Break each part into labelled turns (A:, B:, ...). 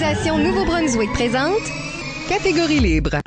A: d'improvisation Nouveau-Brunswick présente Catégorie libre.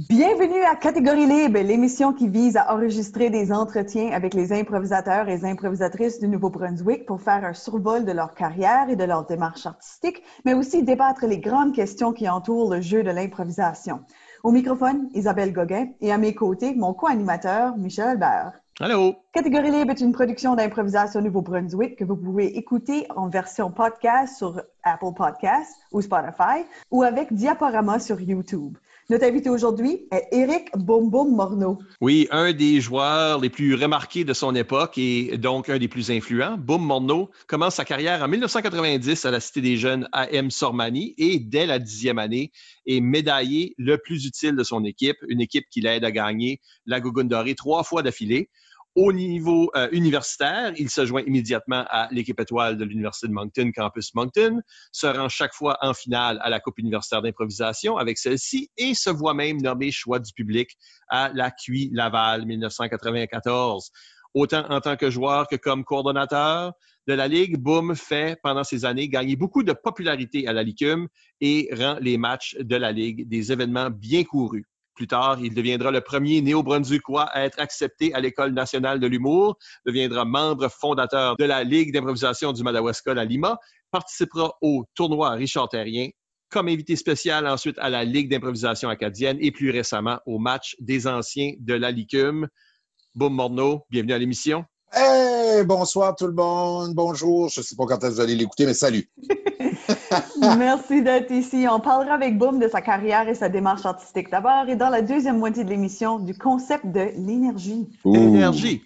B: Bienvenue à Catégorie libre, l'émission qui vise à enregistrer des entretiens avec les improvisateurs et les improvisatrices du Nouveau-Brunswick pour faire un survol de leur carrière et de leur démarche artistique, mais aussi débattre les grandes questions qui entourent le jeu de l'improvisation. Au microphone, Isabelle Gauguin et à mes côtés, mon co-animateur, Michel Albert.
C: Allô!
B: Catégorie libre est une production d'improvisation Nouveau-Brunswick que vous pouvez écouter en version podcast sur Apple Podcasts ou Spotify ou avec Diaporama sur YouTube. Notre invité aujourd'hui est Éric Boum Boum Morneau.
C: Oui, un des joueurs les plus remarqués de son époque et donc un des plus influents. Boum Morneau commence sa carrière en 1990 à la Cité des Jeunes AM Sormani et dès la 10e année est médaillé le plus utile de son équipe, une équipe qui l'aide à gagner la Gougoune dorée 3 fois d'affilée. Au niveau universitaire, il se joint immédiatement à l'équipe étoile de l'Université de Moncton, Campus Moncton, se rend chaque fois en finale à la Coupe universitaire d'improvisation avec celle-ci et se voit même nommé choix du public à la QI Laval 1994. Autant en tant que joueur que comme coordonnateur de la Ligue, Boum fait pendant ces années gagner beaucoup de popularité à la LICUM et rend les matchs de la Ligue des événements bien courus. Plus tard, il deviendra le premier néo-brunswickois à être accepté à l'École nationale de l'humour, deviendra membre fondateur de la Ligue d'improvisation du Madawaska à Lima, participera au tournoi Richard Terrien, comme invité spécial ensuite à la Ligue d'improvisation acadienne et plus récemment au match des anciens de la LICUM. Boum Morneau, bienvenue à l'émission.
D: Hey, bonsoir tout le monde, bonjour. Je ne sais pas quand vous allez l'écouter, mais salut.
B: Merci d'être ici. On parlera avec Boum de sa carrière et sa démarche artistique d'abord et dans la deuxième moitié de l'émission du concept de l'énergie.
C: Énergie.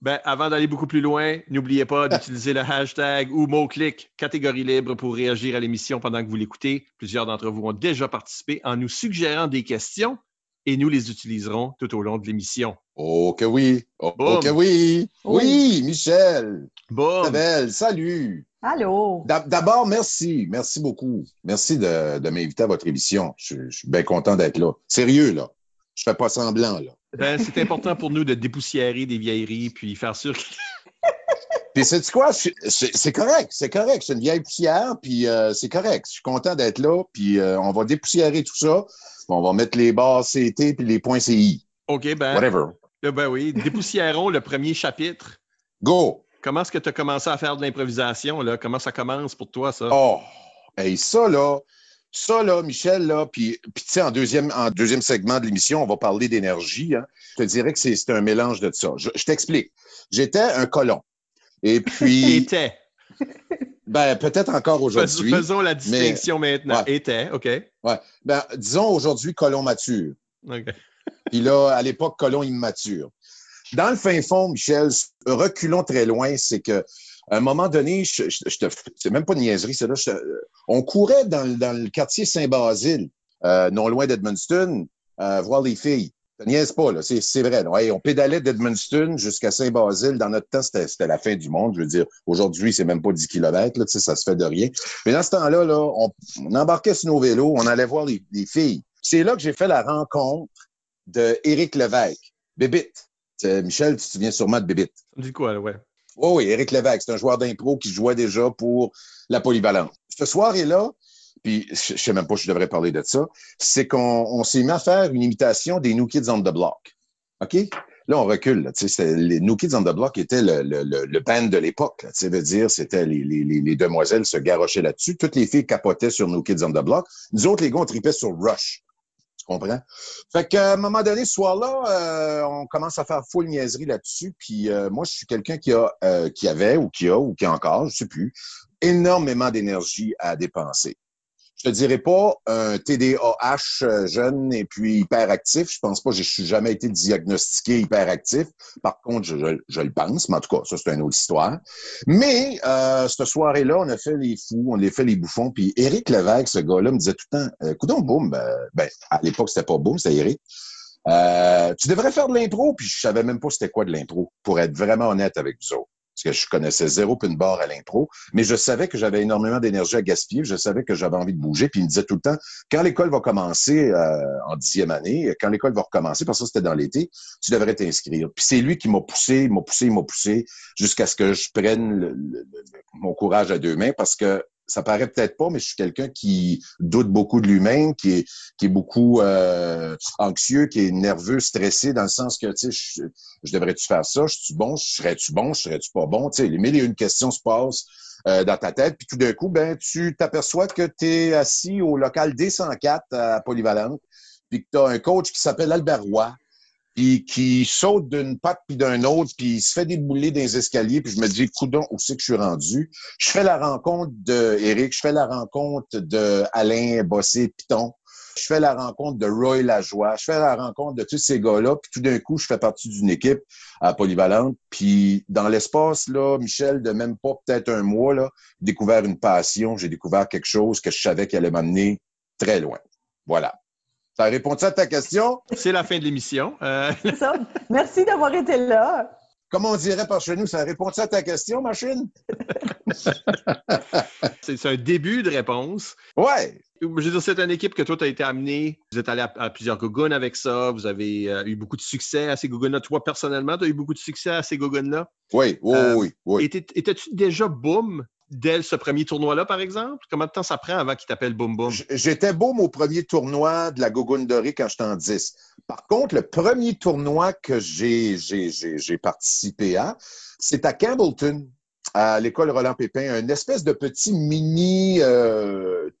C: Ben, avant d'aller beaucoup plus loin, n'oubliez pas d'utiliser le hashtag ou mot-clic catégorie libre pour réagir à l'émission pendant que vous l'écoutez. Plusieurs d'entre vous ont déjà participé en nous suggérant des questions et nous les utiliserons tout au long de l'émission.
D: Oh que oui, oh que oui. Oui, Michel.
C: Boum.
D: Isabelle, salut.
B: Allô.
D: D'abord, merci beaucoup. Merci de m'inviter à votre émission. Je suis bien content d'être là. Sérieux, là. Je fais pas semblant, là.
C: Ben, c'est important pour nous de dépoussiérer des vieilleries puis faire sûr que...
D: Puis sais-tu quoi? C'est correct. C'est une vieille poussière, puis c'est correct. Je suis content d'être là, puis on va dépoussiérer tout ça. On va mettre les barres CT puis les points CI.
C: OK, ben...
D: Whatever.
C: Ben oui, dépoussiérons le premier chapitre.
D: Go!
C: Comment est-ce que tu as commencé à faire de l'improvisation, là? Comment ça commence pour toi, ça?
D: Oh! Hey, ça, là, Michel, là, puis tu sais, en deuxième segment de l'émission, on va parler d'énergie. Hein. Je te dirais que c'est un mélange de ça. Je t'explique. J'étais un colon. Et puis...
C: Était.
D: Ben, peut-être encore aujourd'hui.
C: Faisons la distinction maintenant.
D: Ouais.
C: Était, OK.
D: Ouais. Ben, disons aujourd'hui colon mature.
C: OK.
D: Puis là, à l'époque, colon immature. Dans le fin fond, Michel, reculons très loin, c'est que à un moment donné, c'est même pas de niaiserie, c'est là, on courait dans le quartier Saint-Basile, non loin d'Edmundston, voir les filles. Ça niaise pas, là, c'est vrai. Là. Hey, on pédalait d'Edmundston jusqu'à Saint-Basile. Dans notre temps, c'était la fin du monde. Je veux dire, aujourd'hui, c'est même pas 10 kilomètres, là, ça se fait de rien. Mais dans ce temps-là, là, on embarquait sur nos vélos, on allait voir les filles. C'est là que j'ai fait la rencontre de Éric Lévesque, Bébite. Michel, tu te souviens sûrement de Bébite.
C: Ça me dit quoi, là, ouais?
D: Oh oui, Éric Lévesque, c'est un joueur d'impro qui jouait déjà pour la Polyvalente. Ce soir-là, puis je sais même pas si je devrais parler de ça, c'est qu'on s'est mis à faire une imitation des New Kids on the Block. OK? Là, on recule. Là, les New Kids on the Block étaient le band de l'époque. Là, veut dire, c'était les demoiselles se garochaient là-dessus. Toutes les filles capotaient sur New Kids on the Block. Nous autres, les gars, on tripait sur Rush. Tu comprends? Fait qu'à un moment donné, ce soir-là, on commence à faire full niaiserie là-dessus. Puis moi, je suis quelqu'un qui avait ou qui a encore, je sais plus, énormément d'énergie à dépenser. Je te dirais pas un TDAH jeune et puis hyperactif. Je pense pas, je suis jamais été diagnostiqué hyperactif. Par contre, je le pense, mais en tout cas, ça, c'est une autre histoire. Mais cette soirée-là, on a fait les fous, on a fait les bouffons. Puis Éric Lévesque, ce gars-là, me disait tout le temps, coudonc, Boum, ben, à l'époque, c'était pas Boum, c'était Éric. Tu devrais faire de l'impro, puis je savais même pas c'était quoi de l'impro, pour être vraiment honnête avec vous autres. parce que je connaissais zéro pin bar à l'impro, mais je savais que j'avais énormément d'énergie à gaspiller, je savais que j'avais envie de bouger, puis il me disait tout le temps, quand l'école va commencer en 10e année, quand l'école va recommencer, parce que c'était dans l'été, tu devrais t'inscrire. Puis c'est lui qui m'a poussé, jusqu'à ce que je prenne mon courage à deux mains, parce que ça paraît peut-être pas, mais je suis quelqu'un qui doute beaucoup de lui-même, qui est beaucoup anxieux, qui est nerveux, stressé, dans le sens que, tu sais, je devrais-tu faire ça? Je suis bon? Serais-tu bon? Serais-tu pas bon? Tu sais, les mille et une questions se passent dans ta tête, puis tout d'un coup, ben, tu t'aperçois que tu es assis au local D104 à Polyvalente, puis que tu as un coach qui s'appelle Albert Roy, puis qui saute d'une patte puis d'un autre, puis il se fait débouler dans les escaliers, puis je me dis, coudonc, où c'est que je suis rendu? Je fais la rencontre de Éric, je fais la rencontre de Alain Bossé-Piton, je fais la rencontre de Roy Lajoie, je fais la rencontre de tous ces gars-là, puis tout d'un coup, je fais partie d'une équipe à Polyvalente, puis dans l'espace, là, Michel, de même pas peut-être un mois, là, j'ai découvert une passion, j'ai découvert quelque chose que je savais qu'il allait m'amener très loin. Voilà. Ça répond à ta question?
C: C'est la fin de l'émission.
B: C'est ça. Merci d'avoir été là.
D: Comme on dirait par chez nous, ça répond à ta question, machine?
C: C'est un début de réponse.
D: Ouais.
C: Je veux dire, c'est une équipe que toi, tu as été amené. Vous êtes allé à plusieurs gogoons avec ça. Vous avez eu beaucoup de succès à ces gogoons-là. Toi, personnellement, tu as eu beaucoup de succès à ces gogoons-là.
D: Oui.
C: Étais-tu déjà boom dès ce premier tournoi-là, par exemple? Combien de temps ça prend avant qu'il t'appelle boom boom?
D: J'étais boom au premier tournoi de la Gogoune dorée quand j'étais en 10. Par contre, le premier tournoi que j'ai participé à, c'est à Campbellton, à l'école Roland-Pépin, une espèce de petit mini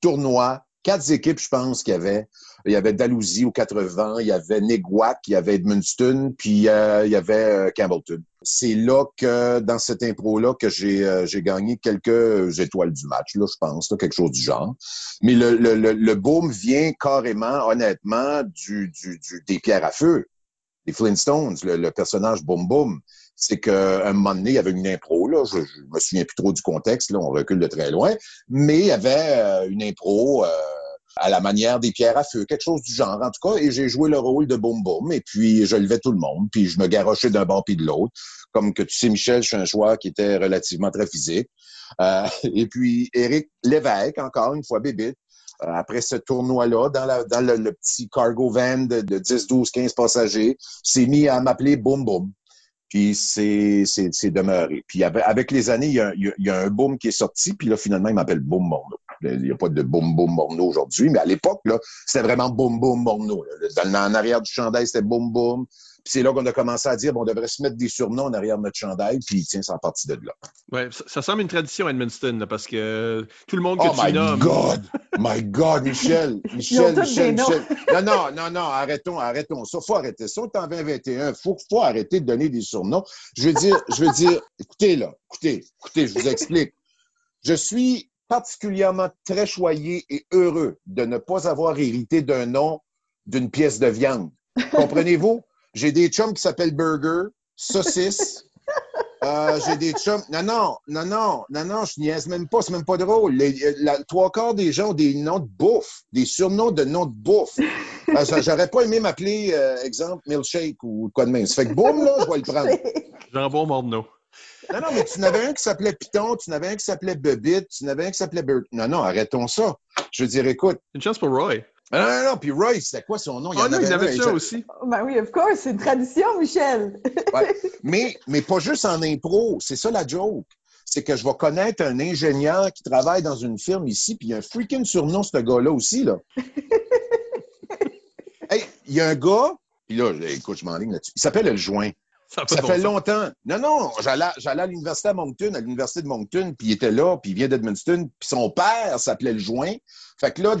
D: tournoi. 4 équipes, je pense, qu'il y avait. Il y avait Dalhousie aux 80, il y avait Neguac, il y avait Edmundston, puis il y avait Campbellton. C'est là que, dans cette impro-là, que j'ai gagné quelques étoiles du match, là, je pense, là, quelque chose du genre. Mais le boom vient carrément, honnêtement, des pierres à feu. Les Flintstones, le personnage Boom Boom. C'est qu'à un moment donné, il y avait une impro, là, je me souviens plus trop du contexte, là, on recule de très loin, mais il y avait une impro à la manière des pierres à feu, quelque chose du genre, en tout cas, et j'ai joué le rôle de Boom Boom, et puis je levais tout le monde, puis je me garochais d'un bord puis de l'autre. Comme que tu sais, Michel, je suis un joueur qui était relativement très physique. Et puis Éric Lévesque, encore une fois, bébite, après ce tournoi-là, dans le petit cargo van de 10, 12, 15 passagers, s'est mis à m'appeler Boom Boom. Puis c'est demeuré. Puis avec les années, il y a un boom qui est sorti, puis là, finalement, il m'appelle Boom Morneau. Il n'y a pas de Boom Boom Morneau aujourd'hui, mais à l'époque, là, c'était vraiment Boom Boom Morneau. En arrière du chandail, c'était Boom Boom. Puis c'est là qu'on a commencé à dire, bon, on devrait se mettre des surnoms en arrière de notre chandail, puis tiens, c'est en partie de là.
C: Ouais, ça semble une tradition à Edmundston, là, parce que tout le monde que
D: oh
C: tu nommes...
D: My God, Michel. Non, arrêtons ça. Faut arrêter ça. On est en 2021. Faut arrêter de donner des surnoms. Je veux dire, écoutez, je vous explique. Je suis particulièrement très choyé et heureux de ne pas avoir hérité d'un nom d'une pièce de viande. Comprenez-vous? J'ai des chums qui s'appellent Burger, Saucisse. J'ai des chums. Non, je niaise même pas, c'est même pas drôle. La 3/4 des gens ont des noms de bouffe, des surnoms de noms de bouffe. J'aurais pas aimé m'appeler, exemple, Milkshake ou quoi de même. Ça fait que boum, là, je vais le prendre.
C: Jambon Morneau.
D: Non, mais tu n'avais un qui s'appelait Python, tu n'avais un qui s'appelait Bebite, tu n'avais un qui s'appelait Bert. Non, arrêtons ça. Je veux dire, écoute.
C: Une chance pour Roy.
D: Non, puis Roy, c'était quoi son nom?
C: Il avait ça aussi.
B: Ben oui, of course, c'est une tradition, Michel.
D: Ouais. Mais pas juste en impro, c'est ça la joke. C'est que je vais connaître un ingénieur qui travaille dans une firme ici, puis il y a un freaking surnom, ce gars-là aussi, là. Hey, il y a un gars, puis là, écoute, je m'enligne là-dessus, il s'appelle Le Joint. Ça fait longtemps. Non, j'allais à l'université de Moncton, puis il était là, puis il vient d'Edmundston, puis son père s'appelait Le Joint. Fait que là,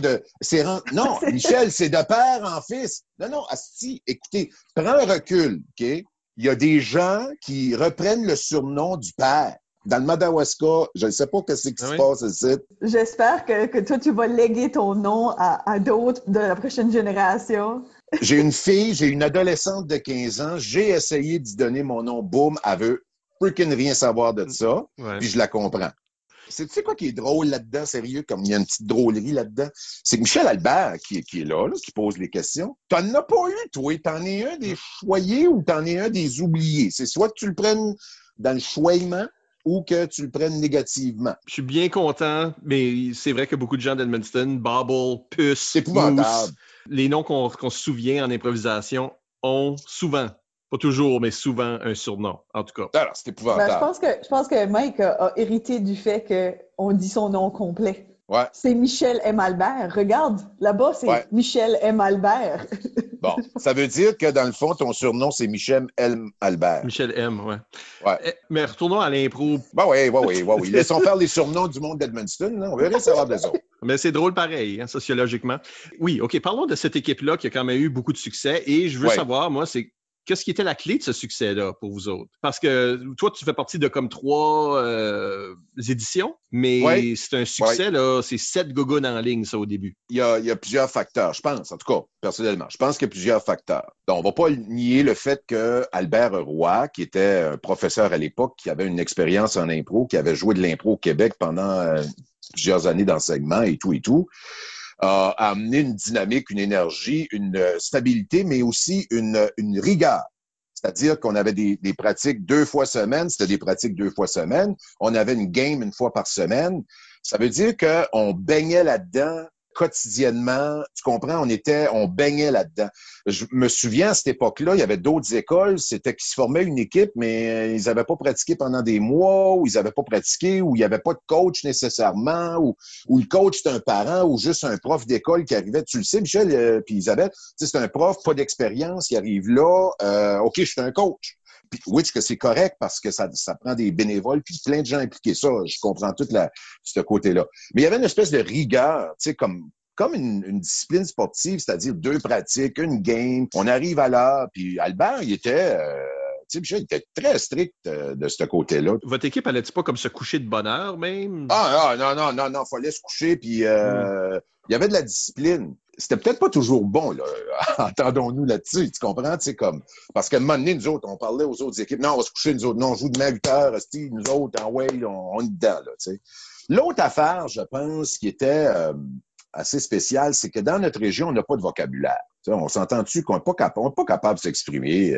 D: non, Michel, c'est de père en fils. Non, asti, écoutez, prends un recul, OK? Il y a des gens qui reprennent le surnom du père. Dans le Madawaska, je ne sais pas ce qui se passe ici.
B: J'espère que toi, tu vas léguer ton nom à d'autres de la prochaine génération.
D: J'ai une adolescente de 15 ans. J'ai essayé d'y donner mon nom. Boum, elle veut freaking rien savoir de ça. Ouais. Puis je la comprends. Tu sais quoi qui est drôle là-dedans, sérieux, comme il y a une petite drôlerie là-dedans? C'est que Michel Albert, qui est là, qui pose les questions, t'en as pas eu, toi. T'en es un des choyés ou t'en es un des oubliés. C'est soit que tu le prennes dans le choyement ou que tu le prennes négativement.
C: Je suis bien content, mais c'est vrai que beaucoup de gens d'Edmundston, Bobble, Puce,
D: C'est épouvantable.
C: Moose, les noms qu'on se souvient en improvisation ont souvent, pas toujours, mais souvent un surnom, en tout cas.
D: Alors, c'est épouvantable.
B: Je pense que Mike a hérité du fait qu'on dit son nom complet.
D: Ouais.
B: C'est Michel M. Albert. Regarde, là-bas, c'est Michel M. Albert.
D: Bon, ça veut dire que dans le fond, ton surnom, c'est Michel M. Albert.
C: Michel M, ouais.
D: Ouais.
C: Mais retournons à l'impro.
D: Oui. Laissons faire les surnoms du monde d'Edmundston. Là. On verrait savoir des autres.
C: Mais c'est drôle pareil, hein, sociologiquement. Oui, OK, parlons de cette équipe-là qui a quand même eu beaucoup de succès. Et je veux savoir, moi, qu'est-ce qui était la clé de ce succès-là pour vous autres? Parce que toi, tu fais partie de comme 3 éditions, mais c'est un succès, là, c'est 7 gogoons en ligne, ça, au début.
D: Il y a plusieurs facteurs, je pense, en tout cas, personnellement. Je pense qu'il y a plusieurs facteurs. Donc, on va pas nier le fait que Albert Roy, qui était un professeur à l'époque, qui avait une expérience en impro, qui avait joué de l'impro au Québec pendant plusieurs années d'enseignement et tout, a amené une dynamique, une énergie, une stabilité, mais aussi une rigueur. C'est-à-dire qu'on avait des pratiques 2 fois semaine, c'était des pratiques 2 fois semaine. On avait une game 1 fois par semaine. Ça veut dire qu'on baignait là-dedans quotidiennement. Tu comprends? On baignait là-dedans. Je me souviens, à cette époque-là, il y avait d'autres écoles, c'était qu'ils se formaient une équipe, mais ils n'avaient pas pratiqué pendant des mois, ou ils n'avaient pas pratiqué, ou il n'y avait pas de coach nécessairement, ou le coach c'est un parent, ou juste un prof d'école qui arrivait. Tu le sais, Michel, puis Isabelle, c'est un prof, pas d'expérience, il arrive là, OK, je suis un coach. Puis, oui, que c'est correct parce que ça prend des bénévoles puis plein de gens impliqués. Ça, je comprends tout ce côté-là. Mais il y avait une espèce de rigueur, tu sais, comme une discipline sportive, c'est-à-dire 2 pratiques, une game. On arrive à l'heure. Puis Albert, il était, tu sais, Michel, il était très strict de ce côté-là.
C: Votre équipe, allait-tu pas comme se coucher de bonne heure même?
D: Non, fallait se coucher. Puis il y avait de la discipline. C'était peut-être pas toujours bon, là. Entendons-nous là-dessus, tu comprends? Tu sais, comme, parce qu'à un moment donné, nous autres, on parlait aux autres équipes, non, on va se coucher, nous autres, non, on joue demain à 8 heures, Steve, nous autres, on est dedans, là, tu sais. L'autre affaire, je pense, qui était assez spéciale, c'est que dans notre région, on n'a pas de vocabulaire. Tu sais, on s'entend-tu qu'on n'est pas capable de s'exprimer.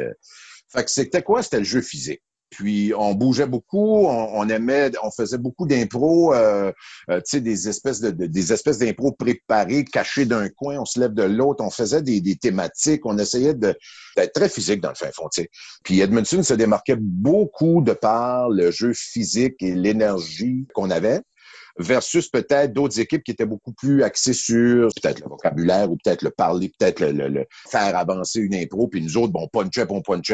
D: Fait que c'était quoi? C'était le jeu physique. Puis on bougeait beaucoup, on faisait beaucoup d'impro, tu sais, des espèces d'impro préparées, cachées d'un coin, on se lève de l'autre, on faisait des thématiques, on essayait d'être très physique dans le fin fond, tu sais. Puis Edmundston se démarquait beaucoup de par le jeu physique et l'énergie qu'on avait, versus peut-être d'autres équipes qui étaient beaucoup plus axées sur peut-être le vocabulaire ou peut-être le parler, peut-être le faire avancer une impro. Puis nous autres, bon, punch-up,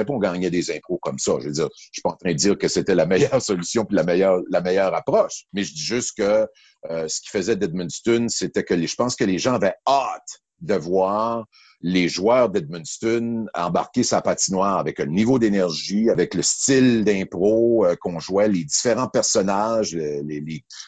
D: on gagnait des impros comme ça. Je veux dire, je suis pas en train de dire que c'était la meilleure solution puis la meilleure approche. Mais je dis juste que ce qui faisait d'Edmundston, c'était que je pense que les gens avaient hâte de voir les joueurs d'Edmundston embarquer sa patinoire avec un niveau d'énergie, avec le style d'impro qu'on jouait, les différents personnages,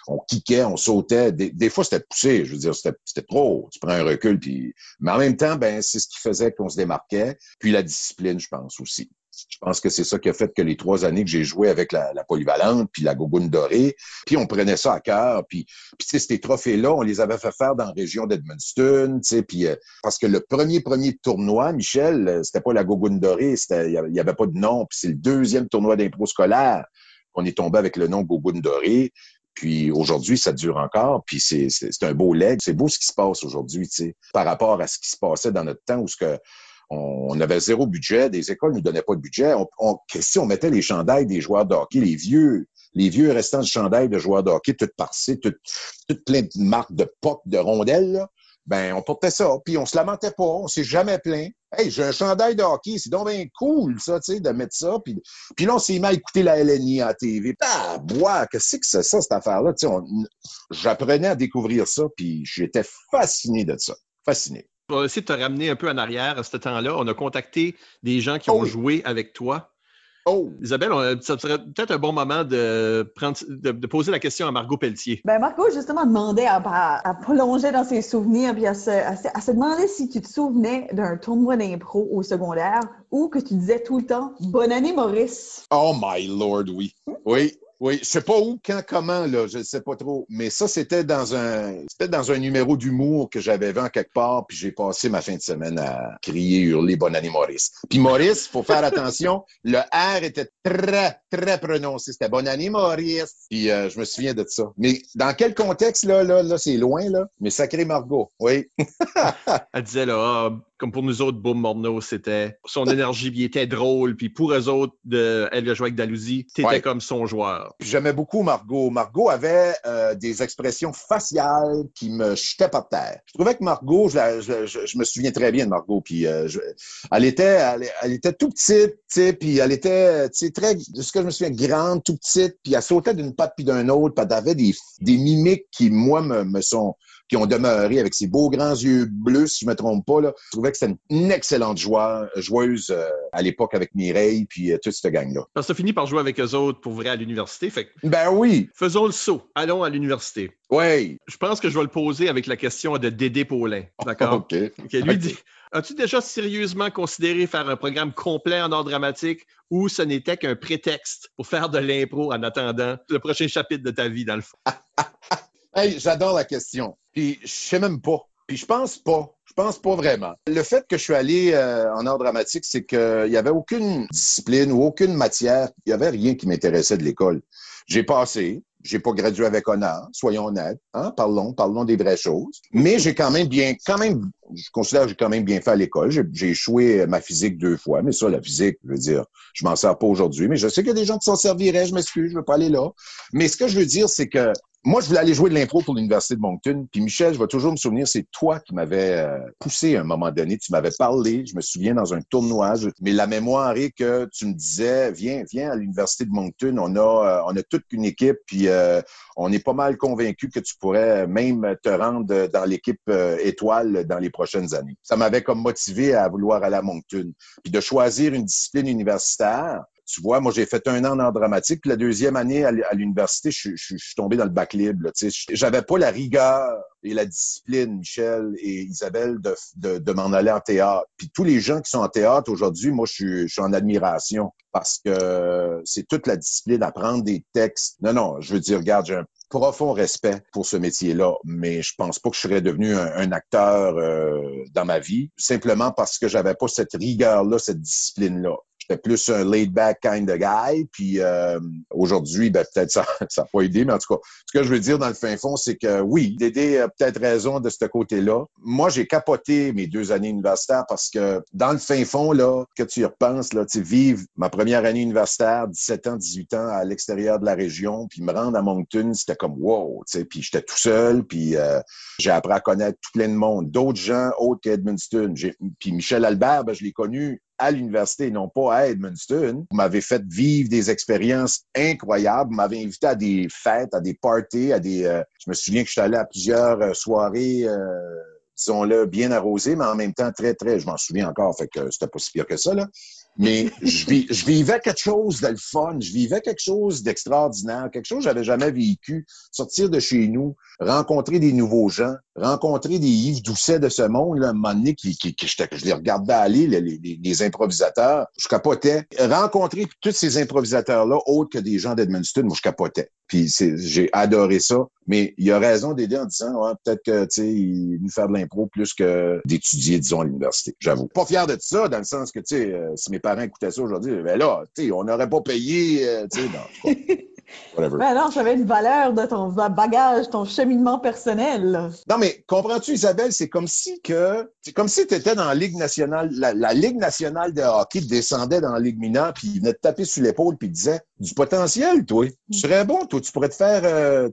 D: on kickait, on sautait. Des fois, c'était poussé, je veux dire, c'était trop. Tu prends un recul, puis... Mais en même temps, ben c'est ce qui faisait qu'on se démarquait. Puis la discipline, je pense aussi. Je pense que c'est ça qui a fait que les 3 années que j'ai joué avec la polyvalente, puis la gogoune dorée, puis on prenait ça à cœur, puis tu sais, ces trophées-là, on les avait fait faire dans la région d'Edmundston, tu sais, puis parce que le premier tournoi, Michel, c'était pas la gogoune dorée, il y avait pas de nom, puis c'est le 2e tournoi d'impro scolaire qu'on est tombé avec le nom gogoune dorée. Puis aujourd'hui, ça dure encore, puis c'est un beau leg. C'est beau ce qui se passe aujourd'hui, tu sais, par rapport à ce qui se passait dans notre temps où on avait 0 budget, des écoles nous donnaient pas de budget. Si on mettait les chandails des joueurs de hockey, les vieux restants de chandails de joueurs de hockey, toutes parcés, toutes plein de marques de puck, de rondelles, là, ben on portait ça, puis on se lamentait pas, on s'est jamais plaint. Hey, j'ai un chandail de hockey, c'est donc bien cool, ça, tu sais, de mettre ça. Puis là, on s'est mis à écouter la LNI à la TV. Ah, bois, qu'est-ce que c'est ça, cette affaire-là? Tu sais, j'apprenais à découvrir ça, puis j'étais fasciné de ça. Fasciné.
C: On va essayer de te ramener un peu en arrière à ce temps-là. On a contacté des gens qui ont joué avec toi. Isabelle, ça serait peut-être un bon moment de poser la question à Margot Pelletier.
B: Ben Margot, justement, demandait à plonger dans ses souvenirs puis à se demander si tu te souvenais d'un tournoi d'impro au secondaire ou que tu disais tout le temps « Bonne année, Maurice ».
D: Oh my lord, oui. Oui. Oui, je sais pas où, quand, comment, là, je ne sais pas trop. Mais ça, c'était dans un numéro d'humour que j'avais vu en quelque part, puis j'ai passé ma fin de semaine à crier, hurler Bonne année Maurice. Puis Maurice, faut faire attention, le R était très, très prononcé. C'était Bonne année Maurice. Puis je me souviens de ça. Mais dans quel contexte, là, c'est loin, là. Mais sacré Margot, oui.
C: Elle disait, là, comme pour nous autres, Boom Morneau, c'était son énergie, puis il était drôle. Puis pour eux autres, elle le jouait avec Dalhousie, t'étais comme son joueur.
D: Puis j'aimais beaucoup Margot. Margot avait des expressions faciales qui me jetaient par terre. Je trouvais que Margot, je me souviens très bien de Margot. Puis elle était tout petite, tu sais, puis elle était, tu sais, très, de ce que je me souviens, grande, tout petite, puis elle sautait d'une patte puis d'un autre, puis elle avait des mimiques qui, moi, qui ont demeuré avec ses beaux grands yeux bleus, si je me trompe pas, là. Je trouvais que c'était une excellente joueuse à l'époque avec Mireille, puis toute cette gang-là.
C: Parce que t'as fini par jouer avec eux autres pour vrai à l'université. Fait que
D: ben oui!
C: Faisons le saut. Allons à l'université.
D: Oui!
C: Je pense que je vais le poser avec la question de Dédé Paulin. D'accord?
D: OK.
C: Lui dit, as-tu déjà sérieusement considéré faire un programme complet en art dramatique ou ce n'était qu'un prétexte pour faire de l'impro en attendant le prochain chapitre de ta vie, dans le fond?
D: Hey, j'adore la question. Puis je sais même pas. Puis je pense pas. Je pense pas vraiment. Le fait que je suis allé en art dramatique, c'est qu'il y avait aucune discipline ou aucune matière. Il y avait rien qui m'intéressait de l'école. J'ai passé. J'ai pas gradué avec honneur, soyons honnêtes. Hein? Parlons des vraies choses. Mais je considère que j'ai quand même bien fait à l'école. J'ai échoué ma physique 2 fois, mais ça, la physique, je veux dire, je m'en sers pas aujourd'hui. Mais je sais qu'il y a des gens qui s'en serviraient, je m'excuse, je veux pas aller là. Mais ce que je veux dire, c'est que moi, je voulais aller jouer de l'impro pour l'Université de Moncton. Puis Michel, je vais toujours me souvenir, c'est toi qui m'avais poussé à un moment donné. Tu m'avais parlé, je me souviens, dans un tournoi. Mais la mémoire est que tu me disais, viens à l'Université de Moncton. On a toute une équipe, puis on est pas mal convaincu que tu pourrais même te rendre dans l'équipe étoile dans les prochaines années. Ça m'avait comme motivé à vouloir aller à Moncton. Puis de choisir une discipline universitaire. Tu vois, moi, j'ai fait 1 an en dramatique, puis la 2e année à l'université, je suis tombé dans le bac libre. Là, j'avais pas la rigueur et la discipline, Michel et Isabelle, de m'en aller en théâtre. Puis tous les gens qui sont en théâtre aujourd'hui, moi, je suis en admiration parce que c'est toute la discipline, apprendre des textes. Non, je veux dire, regarde, j'ai un profond respect pour ce métier-là, mais je pense pas que je serais devenu un acteur dans ma vie, simplement parce que j'avais pas cette rigueur-là, cette discipline-là. J'étais plus un laid-back kind of guy, puis aujourd'hui, peut-être ça n'a pas aidé, mais en tout cas, ce que je veux dire dans le fin fond, c'est que oui, Dédé a peut-être raison de ce côté-là. Moi, j'ai capoté mes 2 années universitaires parce que dans le fin fond, là, que tu y repenses, là, vivre ma première année universitaire, 17 ans, 18 ans, à l'extérieur de la région, puis me rendre à Moncton, c'était comme wow, puis j'étais tout seul, puis j'ai appris à connaître tout plein de monde, d'autres gens autres qu'Edmundston. Puis Michel Albert, je l'ai connu à l'université, non pas à Edmundston. Vous m'avez fait vivre des expériences incroyables. Vous m'avez invité à des fêtes, à des parties, je me souviens que je suis allé à plusieurs soirées, disons-le, bien arrosées, mais en même temps très, très, je m'en souviens encore, fait que c'était pas si pire que ça, là. Mais je vivais quelque chose de le fun, je vivais quelque chose d'extraordinaire, quelque chose que j'avais jamais vécu. Sortir de chez nous, rencontrer des nouveaux gens, rencontrer des Yves Doucet de ce monde, là, à un moment donné, je les regardais aller, les improvisateurs, je capotais. Rencontrer tous ces improvisateurs-là, autres que des gens d'Edmundston, moi, je capotais. Puis j'ai adoré ça. Mais il a raison d'aider en disant, ouais, peut-être que, tu sais, il est venu faire de l'impro plus que d'étudier, disons, à l'université. J'avoue. Pas fier de ça, dans le sens que, tu sais, si mes parents écoutaient ça aujourd'hui, ben là, tu sais, on n'aurait pas payé, tu sais, non. Whatever.
B: Ben non, ça avait une valeur de ton bagage, ton cheminement personnel, là.
D: Non, mais comprends-tu, Isabelle, c'est comme si tu étais dans la Ligue nationale, la Ligue nationale de hockey descendait dans la Ligue mineure, puis il venait te taper sur l'épaule, puis il disait, du potentiel, toi. Tu serais bon, toi, tu pourrais te faire,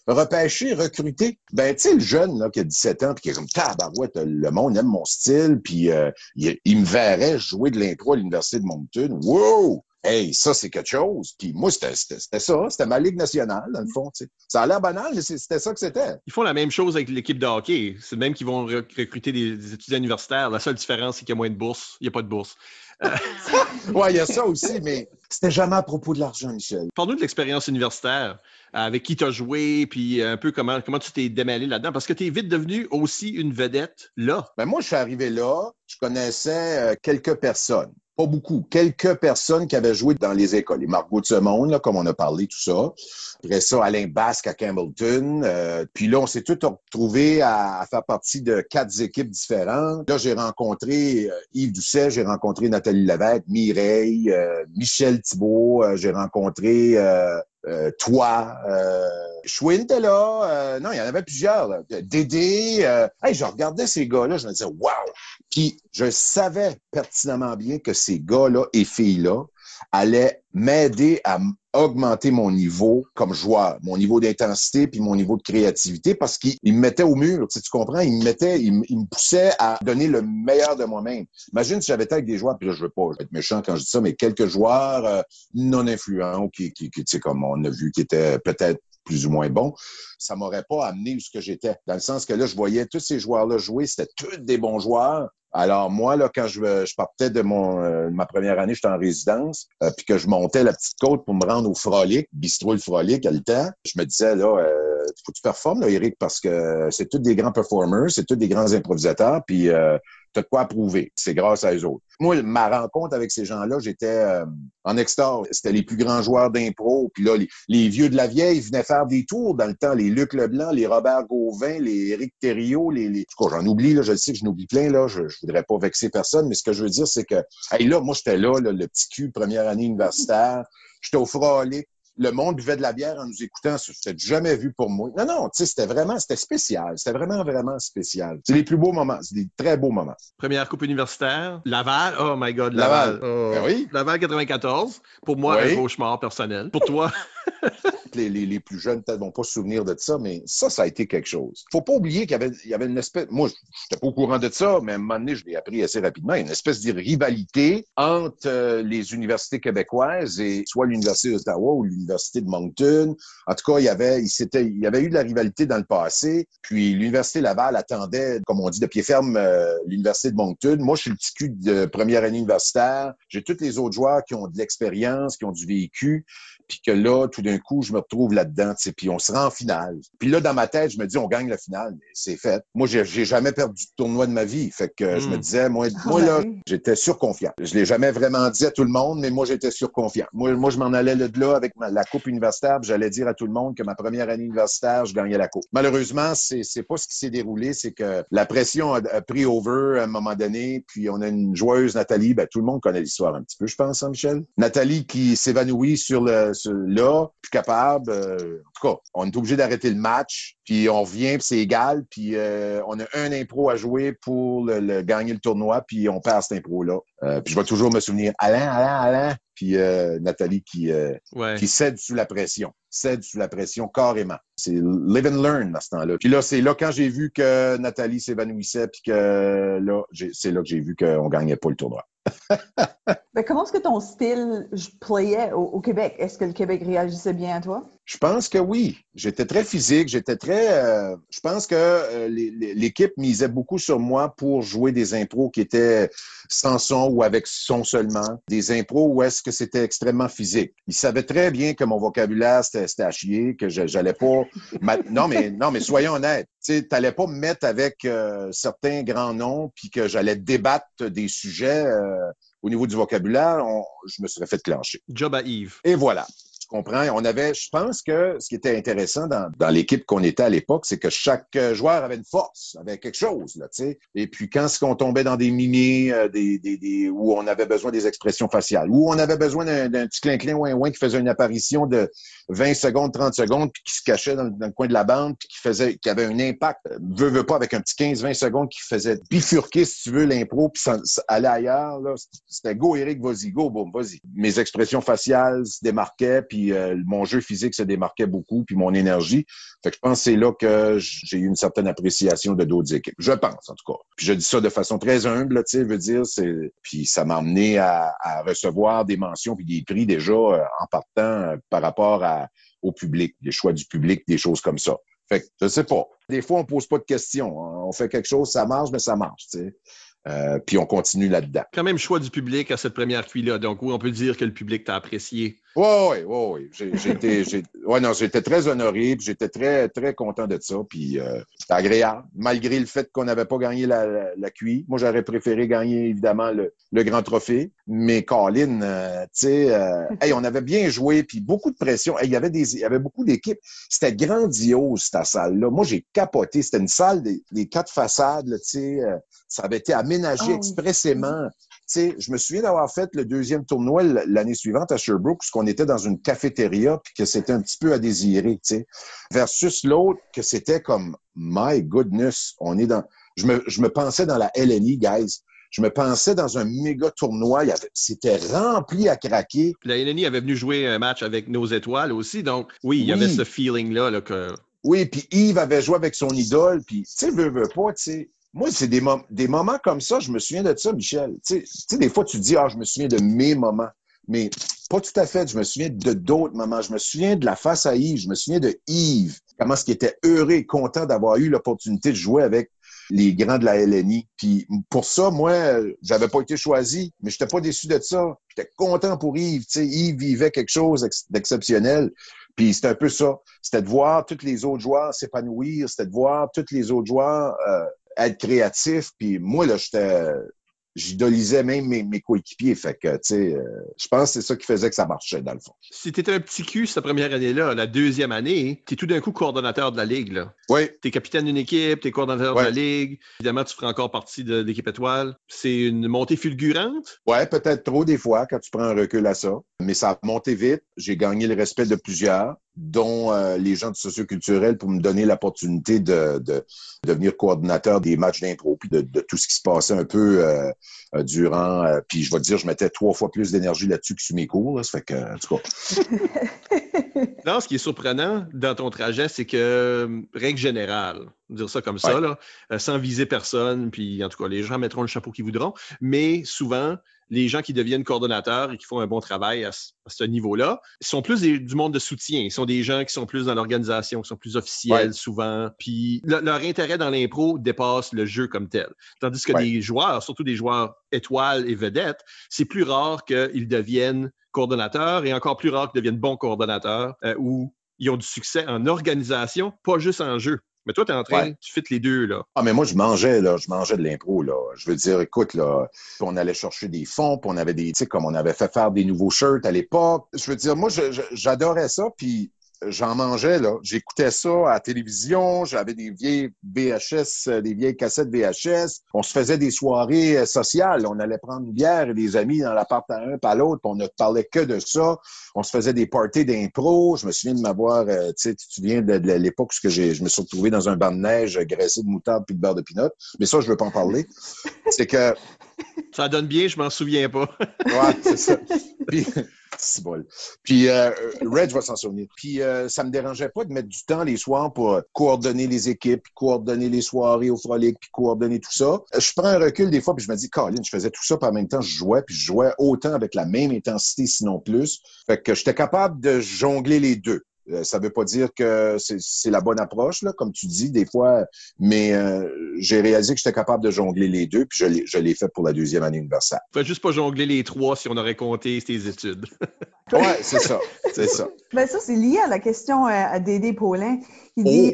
D: repêcher, recruter. Ben, tu sais, le jeune, là, qui a 17 ans, puis qui est comme, tabarouette, le monde aime mon style, puis il me verrait jouer de l'impro à l'Université de Moncton. Wow! Hey, ça, c'est quelque chose. Puis moi, c'était ça. C'était ma Ligue nationale, dans le fond. T'sais. Ça a l'air banal, mais c'était ça que c'était.
C: Ils font la même chose avec l'équipe de hockey. C'est même qu'ils vont recruter des étudiants universitaires. La seule différence, c'est qu'il y a moins de bourses. Il n'y a pas de bourse.
D: Oui, il y a ça aussi, mais c'était jamais à propos de l'argent, Michel.
C: Parle-nous de l'expérience universitaire. avec qui tu as joué, puis un peu comment tu t'es démêlé là-dedans, parce que tu es vite devenu aussi une vedette là.
D: Ben moi, je suis arrivé là, je connaissais quelques personnes. Pas beaucoup. Quelques personnes qui avaient joué dans les écoles. Les Margot de ce monde, là, comme on a parlé, tout ça. Après ça, Alain Basque à Campbellton. Puis là, on s'est tous retrouvés à faire partie de 4 équipes différentes. Là, j'ai rencontré Yves Doucet, j'ai rencontré Nathalie Lévesque, Mireille, Michel Thibault, j'ai rencontré toi. Schwinn était là. Non, il y en avait plusieurs. Là. Dédé. Hey, je regardais ces gars-là, je me disais, wow! Puis je savais pertinemment bien que ces gars-là et filles-là allaient m'aider à augmenter mon niveau comme joueur, mon niveau d'intensité puis mon niveau de créativité parce qu'ils me mettaient au mur, tu comprends? Ils me poussaient à donner le meilleur de moi-même. Imagine si j'avais été avec des joueurs, puis là, je veux pas être méchant quand je dis ça, mais quelques joueurs non influents qui tu sais, comme on a vu, qui étaient peut-être plus ou moins bons, ça m'aurait pas amené où ce que j'étais. Dans le sens que là, je voyais tous ces joueurs-là jouer, c'était tous des bons joueurs. Alors moi, là, quand je partais de ma première année, j'étais en résidence, puis que je montais la petite côte pour me rendre au Frolic, bistrot le Frolic à le temps, je me disais, là, faut que tu performes, là, Eric, parce que c'est tous des grands performers, c'est tous des grands improvisateurs, puis t'as de quoi prouver. C'est grâce à eux autres. Moi, ma rencontre avec ces gens-là, j'étais en extase. C'était les plus grands joueurs d'impro. Puis là, les vieux de la vieille venaient faire des tours dans le temps. Les Luc Leblanc, les Robert Gauvin, les Éric Thériault, En tout cas, j'en oublie, là. Je sais que j'en oublie plein, là. Je voudrais pas vexer personne, mais ce que je veux dire, c'est que, hey, là, moi, j'étais là, le petit cul, première année universitaire. J'étais au Frolic. Le monde buvait de la bière en nous écoutant. C'était jamais vu pour moi. Non, tu sais, c'était spécial. C'était vraiment, vraiment spécial. C'est les plus beaux moments. C'est des très beaux moments.
C: Première coupe universitaire, Laval. Oh my God,
D: Laval.
C: Oh.
D: Ben oui.
C: Laval 94. Pour moi,
D: oui.
C: Un cauchemar personnel. Pour toi?
D: Les plus jeunes peut-être vont pas se souvenir de ça, mais ça a été quelque chose. Faut pas oublier qu'il y avait une espèce... Moi, je n'étais pas au courant de ça, mais à un moment donné, je l'ai appris assez rapidement. Une espèce de rivalité entre les universités québécoises et soit l'Université d'Ottawa ou l'Université de Moncton. En tout cas, il y avait eu de la rivalité dans le passé. Puis l'Université Laval attendait, comme on dit, de pied ferme l'Université de Moncton. Moi, je suis le petit cul de première année universitaire. J'ai tous les autres joueurs qui ont de l'expérience, qui ont du vécu. Puis que là, tout d'un coup, je me retrouve là-dedans, tu sais, puis on se rend en finale. Puis là, dans ma tête, je me dis, on gagne la finale, mais c'est fait. Moi, j'ai jamais perdu de tournoi de ma vie. Fait que je me disais, moi là, j'étais surconfiant. Je l'ai jamais vraiment dit à tout le monde, mais moi, j'étais surconfiant. Moi, je m'en allais de là avec la coupe universitaire, puis j'allais dire à tout le monde que ma première année universitaire, je gagnais la coupe. Malheureusement, c'est pas ce qui s'est déroulé, c'est que la pression a pris over à un moment donné, puis on a une joueuse, Nathalie, tout le monde connaît l'histoire un petit peu, je pense, hein, Michel? Nathalie qui s'évanouit là, plus capable. En tout cas, on est obligé d'arrêter le match, puis on revient, puis c'est égal, puis on a un impro à jouer pour gagner le tournoi, puis on perd cet impro-là. Puis je vais toujours me souvenir, Alain, puis Nathalie qui cède sous la pression. Cède sous la pression carrément. C'est live and learn à ce temps-là. Puis là, c'est là quand j'ai vu que Nathalie s'évanouissait, puis que là, c'est là que j'ai vu qu'on gagnait pas le tournoi.
B: Mais comment est-ce que ton style playait au Québec? Est-ce que le Québec réagissait bien à toi?
D: Je pense que oui. J'étais très physique, je pense que l'équipe misait beaucoup sur moi pour jouer des impros qui étaient sans son ou avec son seulement. Des impros où est-ce que c'était extrêmement physique. Ils savaient très bien que mon vocabulaire, c'était à chier, que j'allais pas... Non, mais soyons honnêtes. Tu sais, t'allais pas me mettre avec certains grands noms puis que j'allais débattre des sujets au niveau du vocabulaire. Je me serais fait clencher.
C: Job à Yves.
D: Et voilà. Comprends? Je pense que ce qui était intéressant dans l'équipe qu'on était à l'époque, c'est que chaque joueur avait une force, avait quelque chose, là, tu sais. Et puis, quand on tombait dans des mimiers, où on avait besoin des expressions faciales, où on avait besoin d'un petit clin-clin ouin-ouin qui faisait une apparition de 20 secondes, 30 secondes, puis qui se cachait dans le coin de la bande, puis qui avait un impact, veut pas, avec un petit 15-20 secondes qui faisait bifurquer, si tu veux, l'impro, puis ça allait ailleurs, là. C'était go, Eric, vas-y, go, boum, vas-y. Mes expressions faciales se démarquaient, puis mon jeu physique se démarquait beaucoup, puis mon énergie. Fait que je pense que c'est là que j'ai eu une certaine appréciation de d'autres équipes. Je pense, en tout cas. Puis je dis ça de façon très humble, tu sais, veut dire, puis ça m'a amené à recevoir des mentions puis des prix déjà en partant par rapport au public, les choix du public, des choses comme ça. Fait que je sais pas. Des fois, on pose pas de questions. On fait quelque chose, ça marche, mais ça marche, tu sais. Puis on continue là-dedans.
C: Quand même choix du public à cette première cuit-là. Donc oui, on peut dire que le public t'a apprécié
D: Oui. J'étais très honoré, puis j'étais très, très content de ça. Puis c'était agréable, malgré le fait qu'on n'avait pas gagné la QI. Moi, j'aurais préféré gagner, évidemment, le grand trophée. Mais Colin, tu sais, on avait bien joué, puis beaucoup de pression. Hey, il y avait beaucoup d'équipes. C'était grandiose, cette salle-là. Moi, j'ai capoté. C'était une salle des 4 façades, tu sais. Ça avait été aménagé expressément. Tu sais, je me souviens d'avoir fait le 2e tournoi l'année suivante à Sherbrooke, où on était dans une cafétéria, puis que c'était un petit peu à désirer, tu sais, versus l'autre, que c'était comme, my goodness, on est dans... Je me pensais dans la LNI, guys. Je me pensais dans un méga tournoi. C'était rempli à craquer.
C: La LNI avait venu jouer un match avec nos étoiles aussi, donc oui, il y avait ce feeling-là là, que...
D: Oui, puis Yves avait joué avec son idole, puis tu sais, veux pas, tu sais... Moi, c'est des moments comme ça, je me souviens de ça, Michel. Tu sais, des fois, tu te dis, je me souviens de mes moments. Mais pas tout à fait. Je me souviens de d'autres moments. Je me souviens de la face à Yves. Je me souviens de Yves. Comment est-ce qu'il était heureux et content d'avoir eu l'opportunité de jouer avec les grands de la LNI. Puis pour ça, moi, j'avais pas été choisi, mais j'étais pas déçu de ça. J'étais content pour Yves. Tu sais, Yves vivait quelque chose d'exceptionnel. Puis c'était un peu ça. C'était de voir tous les autres joueurs s'épanouir. C'était de voir tous les autres joueurs être créatif. Puis moi, là, j'idolisais même mes coéquipiers. Fait que, tu sais, je pense que c'est ça qui faisait que ça marchait, dans le fond.
C: Si tu étais un petit cul cette première année-là, la deuxième année, tu es tout d'un coup coordonnateur de la Ligue. Là.
D: Oui.
C: Tu es capitaine d'une équipe, tu es coordonnateur de la Ligue. Évidemment, tu feras encore partie de l'équipe étoile. C'est une montée fulgurante?
D: Ouais, peut-être trop des fois quand tu prends un recul à ça. Mais ça a monté vite. J'ai gagné le respect de plusieurs, dont les gens du socioculturel pour me donner l'opportunité de devenir coordinateur des matchs d'impro puis de tout ce qui se passait un peu durant. Puis je vais te dire, je mettais 3 fois plus d'énergie là-dessus que sur mes cours. Là, ça fait que, en tout cas.
C: Non, ce qui est surprenant dans ton trajet, c'est que, règle générale, dire ça comme ça, là, sans viser personne, puis en tout cas, les gens mettront le chapeau qu'ils voudront, mais souvent, les gens qui deviennent coordonnateurs et qui font un bon travail à ce niveau-là sont plus du monde de soutien. Ils sont des gens qui sont plus dans l'organisation, qui sont plus officiels souvent. Puis leur intérêt dans l'impro dépasse le jeu comme tel. Tandis que des joueurs, surtout des joueurs étoiles et vedettes, c'est plus rare qu'ils deviennent coordonnateurs et encore plus rare qu'ils deviennent bons coordonnateurs où ils ont du succès en organisation, pas juste en jeu. Mais toi, t'es en train, tu fites les deux, là.
D: Ah, mais moi, je mangeais de l'impro, là. Je veux dire, écoute, là, on allait chercher des fonds, puis on avait tu sais, comme on avait fait faire des nouveaux shirts à l'époque. Je veux dire, moi, j'adorais ça, puis j'en mangeais, là. J'écoutais ça à la télévision. J'avais des vieilles VHS, des vieilles cassettes VHS. On se faisait des soirées sociales. On allait prendre une bière et des amis dans l'appart à un, pas l'autre. On ne parlait que de ça. On se faisait des parties d'impro. Je me souviens de m'avoir, tu sais, tu te souviens de l'époque où je me suis retrouvé dans un banc de neige graissé de moutarde puis de beurre de pinot. Mais ça, je veux pas en parler. C'est que...
C: Ça donne bien, je m'en souviens pas.
D: Ouais, c'est ça. Puis... C'est bon. Puis Reg va s'en souvenir. Puis ça me dérangeait pas de mettre du temps les soirs pour coordonner les équipes, puis coordonner les soirées au Frolic, puis coordonner tout ça. Je prends un recul des fois, puis je me dis, Colin, je faisais tout ça, puis en même temps, je jouais autant avec la même intensité, sinon plus. Fait que j'étais capable de jongler les deux. Ça veut pas dire que c'est la bonne approche, là, comme tu dis, des fois, mais j'ai réalisé que j'étais capable de jongler les deux, puis je l'ai fait pour la 2e année universitaire.
C: Tu ne juste pas jongler les 3 si on aurait compté tes études.
D: Oui, c'est ça.
B: Ben ça, c'est lié à la question à Dédé Paulin. Il dit,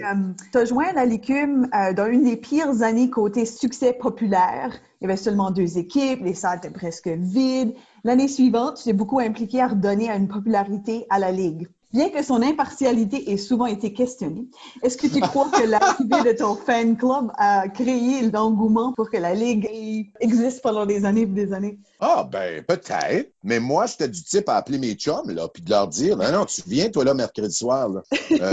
B: tu as joint la LICUM dans une des pires années côté succès populaire. Il y avait seulement 2 équipes, les salles étaient presque vides. L'année suivante, tu t'es beaucoup impliqué à redonner une popularité à la Ligue. Bien que son impartialité ait souvent été questionnée, est-ce que tu crois que l'arrivée de ton fan club a créé l'engouement pour que la Ligue existe pendant des années et des années?
D: Ah, ben, peut-être. Mais moi, j'étais du type à appeler mes chums, là, puis de leur dire, non, tu viens, toi, là, mercredi soir, là.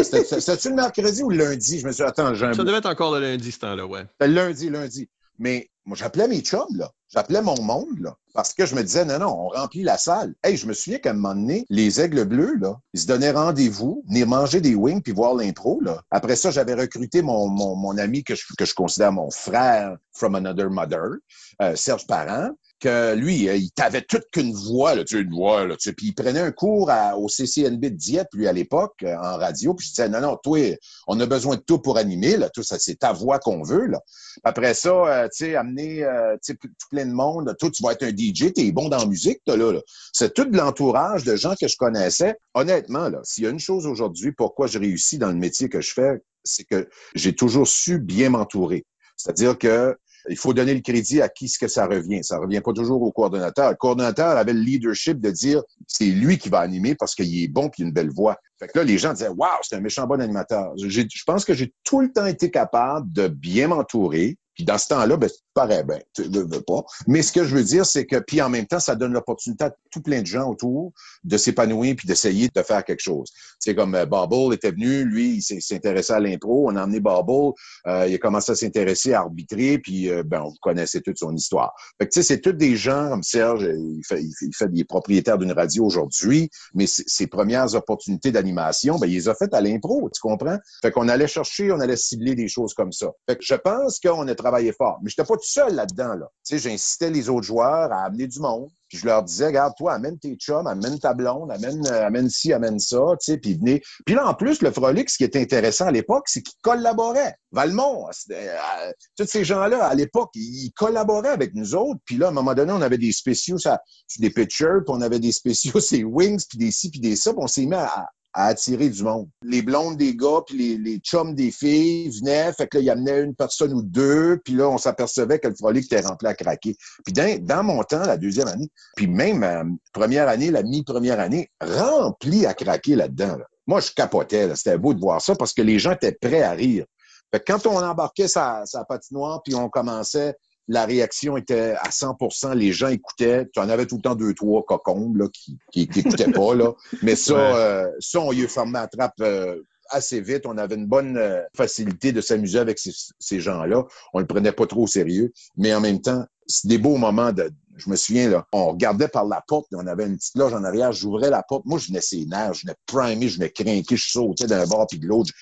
D: C'était-tu le mercredi ou le lundi? Je me suis dit, attends,
C: Ça devait être encore le lundi, ce temps-là, ouais.
D: C'était lundi. Mais moi, j'appelais mes chums, là. J'appelais mon monde, là. Parce que je me disais, non, on remplit la salle. Hey, je me souviens qu'à un moment donné, les Aigles Bleus, là, ils se donnaient rendez-vous, venir manger des wings puis voir l'impro, là. Après ça, j'avais recruté mon ami que je considère mon frère from another mother, Serge Parent. que lui, il t'avait toute qu'une voix, là, tu sais, une voix, là, tu sais, puis il prenait un cours au CCNB de Dieppe, lui, à l'époque, en radio, puis je disais, non, toi, on a besoin de toi pour animer, là, tout ça, c'est ta voix qu'on veut, là. Après ça, tu sais, amener, tu sais, tout plein de monde, là, toi, tu vas être un DJ, t'es bon dans la musique, là. C'est tout de l'entourage de gens que je connaissais. Honnêtement, là, s'il y a une chose aujourd'hui, pourquoi je réussis dans le métier que je fais, c'est que j'ai toujours su bien m'entourer. C'est-à-dire que il faut donner le crédit à qui ce que ça revient. Ça revient pas toujours au coordonnateur. Le coordonnateur avait le leadership de dire c'est lui qui va animer parce qu'il est bon puis il a une belle voix. Fait que là, les gens disaient waouh, c'est un méchant bon animateur. Je pense que j'ai tout le temps été capable de bien m'entourer. Puis dans ce temps-là, ben, pareil, ben, tu veux pas. Mais ce que je veux dire, c'est que, puis en même temps, ça donne l'opportunité à tout plein de gens autour de s'épanouir puis d'essayer de faire quelque chose. C'est comme Bubble était venu, lui, il s'intéressait à l'impro. On a emmené Bubble, il a commencé à s'intéresser à arbitrer, puis ben, on connaissait toute son histoire. Fait que tu sais, c'est tous des gens comme Serge, il fait des propriétaires d'une radio aujourd'hui, mais ses premières opportunités d'animation, ben, il les a faites à l'impro, tu comprends? Fait qu'on allait chercher, on allait cibler des choses comme ça. Fait que je pense qu'on a travaillé fort. Mais j'étais pas tout seul là-dedans, là. Tu sais, j'incitais les autres joueurs à amener du monde. Puis je leur disais, regarde, toi, amène tes chums, amène ta blonde, amène ci, amène ça, tu sais, puis venez. Puis là, en plus, le Frolic, ce qui était intéressant à l'époque, c'est qu'ils collaboraient. Valmont, tous ces gens-là, à l'époque, ils collaboraient avec nous autres. Puis là, à un moment donné, on avait des spéciaux sur des pitchers, puis on avait des spéciaux sur les wings, puis des ci, puis des ça, puis on s'est mis à attirer du monde. Les blondes des gars puis les chums des filles venaient, fait que là, il amenait une personne ou deux, puis là, on s'apercevait que le Frolic était rempli à craquer. Puis dans mon temps, la deuxième année, puis même première année, la mi-première année, rempli à craquer là-dedans. Là. Moi, je capotais. Là. C'était beau de voir ça parce que les gens étaient prêts à rire. Fait que quand on embarquait sa patinoire, puis on commençait, la réaction était à 100%. Les gens écoutaient. Tu en avais tout le temps 2-3 cocombes là, qui écoutaient pas. Là. Mais ça, ouais. Ça, on y a fermé la trappe assez vite. On avait une bonne facilité de s'amuser avec ces gens-là. On le prenait pas trop au sérieux. Mais en même temps, c'est des beaux moments de... Je me souviens, là, on regardait par la porte, on avait une petite loge en arrière, j'ouvrais la porte. Moi, je venais ses nerfs, je venais primer, je venais craquer, je sautais d'un bord puis de l'autre.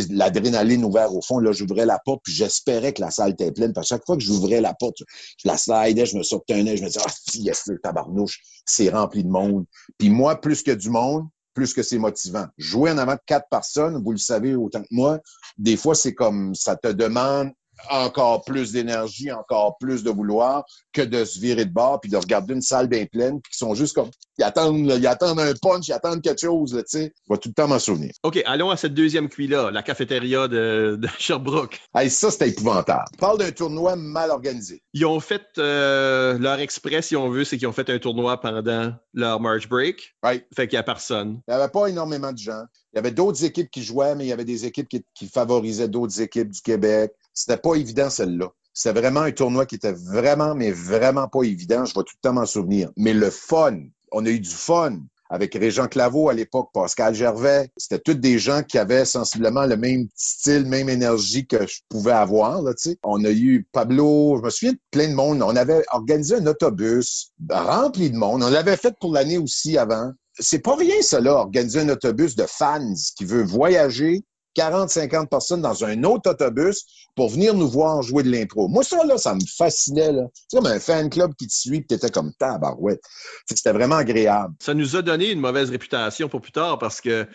D: L'adrénaline ouverte au fond, là, j'ouvrais la porte, puis j'espérais que la salle était pleine. Parce que chaque fois que j'ouvrais la porte, je la slidais, je me sortais un œil, je me disais, yes, le tabarnouche, c'est rempli de monde. Puis moi, plus que du monde, plus que c'est motivant. Jouer en avant de 4 personnes, vous le savez autant que moi, des fois, c'est comme, ça te demande encore plus d'énergie, encore plus de vouloir que de se virer de bord puis de regarder une salle bien pleine puis qui sont juste comme ils attendent un punch, ils attendent quelque chose, tu sais. Je vais tout le temps m'en souvenir.
C: OK, allons à cette deuxième QI-là, la cafétéria de Sherbrooke.
D: Hey, ça, c'était épouvantable. Parle d'un tournoi mal organisé.
C: Ils ont fait leur express, si on veut, c'est qu'ils ont fait un tournoi pendant leur March Break.
D: Right.
C: Fait qu'il n'y a personne.
D: Il n'y avait pas énormément de gens. Il y avait d'autres équipes qui jouaient, mais il y avait des équipes qui favorisaient d'autres équipes du Québec. C'était pas évident, celle-là. C'était vraiment un tournoi qui était vraiment, mais vraiment pas évident. Je vais tout le temps m'en souvenir. Mais le fun, on a eu du fun avec Régent Claveau à l'époque, Pascal Gervais. C'était tous des gens qui avaient sensiblement le même style, même énergie que je pouvais avoir. Là, tu sais. On a eu Pablo, je me souviens de plein de monde. On avait organisé un autobus rempli de monde. On l'avait fait pour l'année aussi avant. C'est pas rien, ça, là, organiser un autobus de fans qui veut voyager 40-50 personnes dans un autre autobus pour venir nous voir jouer de l'impro. Moi, ça, là, ça me fascinait, là. C'est comme un fan club qui te suit et t'étais comme tabarouette. C'était vraiment agréable.
C: Ça nous a donné une mauvaise réputation pour plus tard parce que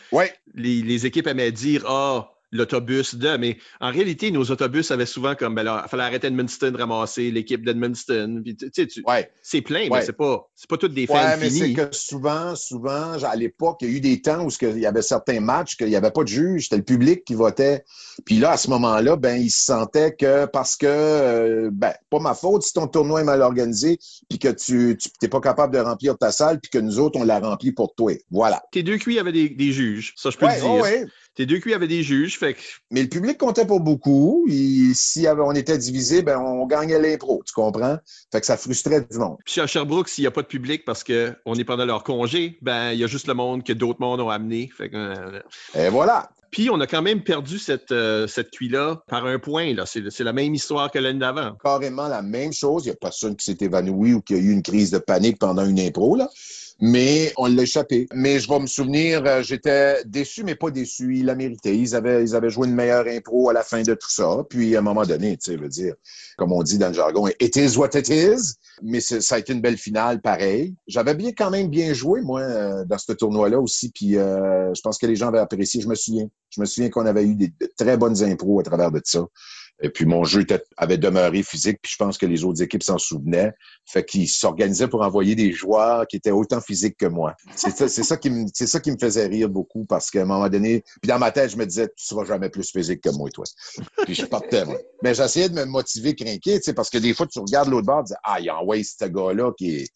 C: les équipes aimaient dire « Ah, l'autobus de... » Mais en réalité, nos autobus avaient souvent comme... Ben là, il fallait arrêter Edmundston, ramasser l'équipe d'Edmundston. Puis, tu sais, c'est plein, mais c'est pas toutes des fans
D: mais
C: finis.
D: c'est que souvent, à l'époque, il y a eu des temps où il y avait certains matchs qu'il n'y avait pas de juge, c'était le public qui votait. Puis là, à ce moment-là, ben, ils se sentaient que parce que, pas ma faute si ton tournoi est mal organisé, puis que tu n'es pas capable de remplir ta salle, puis que nous autres, on l'a rempli pour toi. Voilà.
C: Tes deux QI avaient des juges, ça je peux le dire.
D: Ouais.
C: Tes deux QI avaient des juges, fait que...
D: Mais le public comptait pour beaucoup. Si on était divisé, ben on gagnait l'impro, tu comprends? Fait que ça frustrait du monde.
C: Puis à Sherbrooke, s'il n'y a pas de public parce qu'on est pendant leur congé, ben il y a juste le monde que d'autres mondes ont amené. Fait que,
D: Et voilà.
C: Puis on a quand même perdu cette QI-là par un point. Là. C'est la même histoire que l'année d'avant.
D: Carrément la même chose. Il n'y a personne qui s'est évanoui ou qui a eu une crise de panique pendant une impro, là. Mais on l'a échappé. Mais je vais me souvenir, j'étais déçu, mais pas déçu. Ils la méritaient. Ils avaient joué une meilleure impro à la fin de tout ça. Puis, à un moment donné, tu sais, veut dire, comme on dit dans le jargon, it is what it is. Mais ça a été une belle finale, pareil. J'avais quand même bien joué, moi, dans ce tournoi-là aussi. Puis, je pense que les gens avaient apprécié. Je me souviens qu'on avait eu de très bonnes impros à travers de ça. Et puis, mon jeu avait demeuré physique, puis je pense que les autres équipes s'en souvenaient. Fait qu'ils s'organisaient pour envoyer des joueurs qui étaient autant physiques que moi. C'est ça qui me faisait rire beaucoup, parce qu'à un moment donné, puis dans ma tête, je me disais, tu seras jamais plus physique que moi, toi. Puis je partais, moi. Mais j'essayais de me motiver, crinquer, tu sais, parce que des fois, tu regardes l'autre bord, tu dis, ah, il envoie ce gars-là qui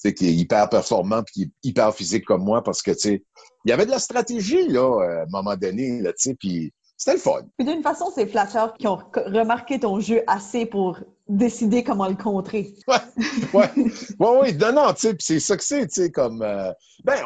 D: est hyper performant, puis qui est hyper physique comme moi, parce que, tu sais, il y avait de la stratégie, là, à un moment donné, là, tu sais, puis c'était le fun.
B: Puis d'une façon, c'est flatteur qui ont remarqué ton jeu assez pour décider comment le contrer.
D: Ouais. Non, tu sais, puis c'est ça que c'est, tu sais, comme...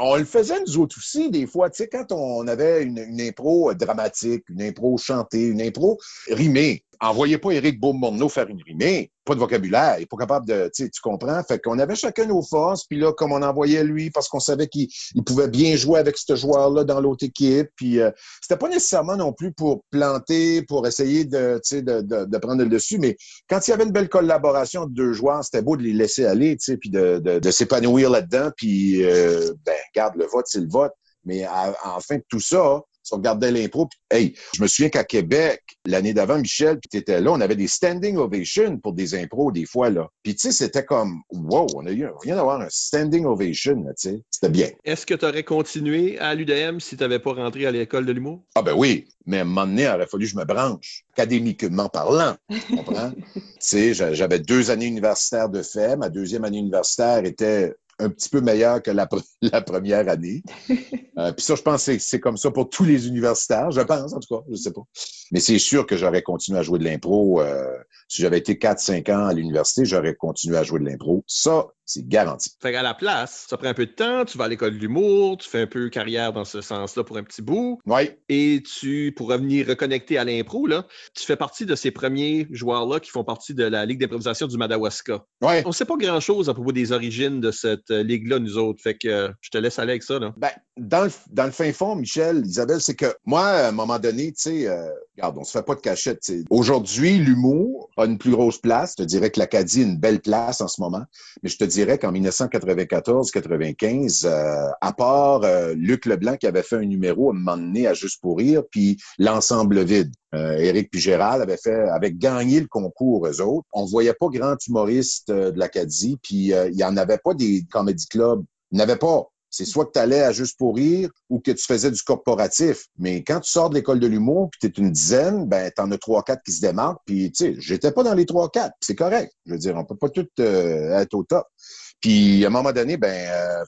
D: on le faisait nous autres aussi, des fois, tu sais, quand on avait une impro dramatique, une impro chantée, une impro rimée. Envoyez pas Éric Beaumont faire une rimée, pas de vocabulaire, il est pas capable de, tu comprends? Fait qu'on avait chacun nos forces, puis là, comme on envoyait lui, parce qu'on savait qu'il pouvait bien jouer avec ce joueur-là dans l'autre équipe, puis c'était pas nécessairement non plus pour planter, pour essayer de prendre le dessus, mais quand il y avait une belle collaboration de deux joueurs, c'était beau de les laisser aller, tu sais, puis de s'épanouir là-dedans, puis regarde, le vote, c'est le vote, mais en fin de tout ça, si on regardait l'impro, puis, hey, je me souviens qu'à Québec, l'année d'avant, Michel, puis t'étais là, on avait des standing ovations pour des impros, des fois, là. Puis, tu sais, c'était comme, wow, on vient d'avoir un standing ovation, là, tu sais. C'était bien.
C: Est-ce que tu aurais continué à l'UDM si tu n'avais pas rentré à l'école de l'humour?
D: Ah, ben oui, mais à un moment donné, il aurait fallu que je me branche, académiquement parlant, tu comprends? Tu sais, j'avais 2 années universitaires de fait, ma 2e année universitaire était un petit peu meilleure que la première année. Puis ça, je pense que c'est comme ça pour tous les universitaires. Je pense, en tout cas, je sais pas. Mais c'est sûr que j'aurais continué à jouer de l'impro. Si j'avais été 4-5 ans à l'université, j'aurais continué à jouer de l'impro. Ça, c'est garanti.
C: Fait qu'à la place, ça prend un peu de temps, tu vas à l'école de l'humour, tu fais un peu carrière dans ce sens-là pour un petit bout.
D: Oui.
C: Et pour revenir reconnecter à l'impro, là, tu fais partie de ces premiers joueurs-là qui font partie de la Ligue d'improvisation du Madawaska.
D: Oui.
C: On ne sait pas grand-chose à propos des origines de cette ligue-là, nous autres. Fait que je te laisse aller avec ça, là.
D: Ben, dans le fin fond, Michel, Isabelle, c'est que moi, à un moment donné, tu sais, regarde, on se fait pas de cachette. T'sais. Aujourd'hui, l'humour a une plus grosse place. Je te dirais que l'Acadie a une belle place en ce moment. Mais je te dirais qu'en 1994-95, à part Luc Leblanc qui avait fait un numéro à un moment donné à Juste pour rire, puis l'ensemble vide. Éric puis Gérald avaient gagné le concours, eux autres. On voyait pas grand humoriste de l'Acadie, puis il y en avait pas des comedy clubs. Il n'y en avait pas. C'est soit que tu allais à Juste pour rire ou que tu faisais du corporatif. Mais quand tu sors de l'école de l'humour puis tu es une dizaine, ben t'en as 3-4 qui se démarquent. Puis tu sais, j'étais pas dans les 3-4. C'est correct. Je veux dire, on peut pas tout être au top. Puis à un moment donné,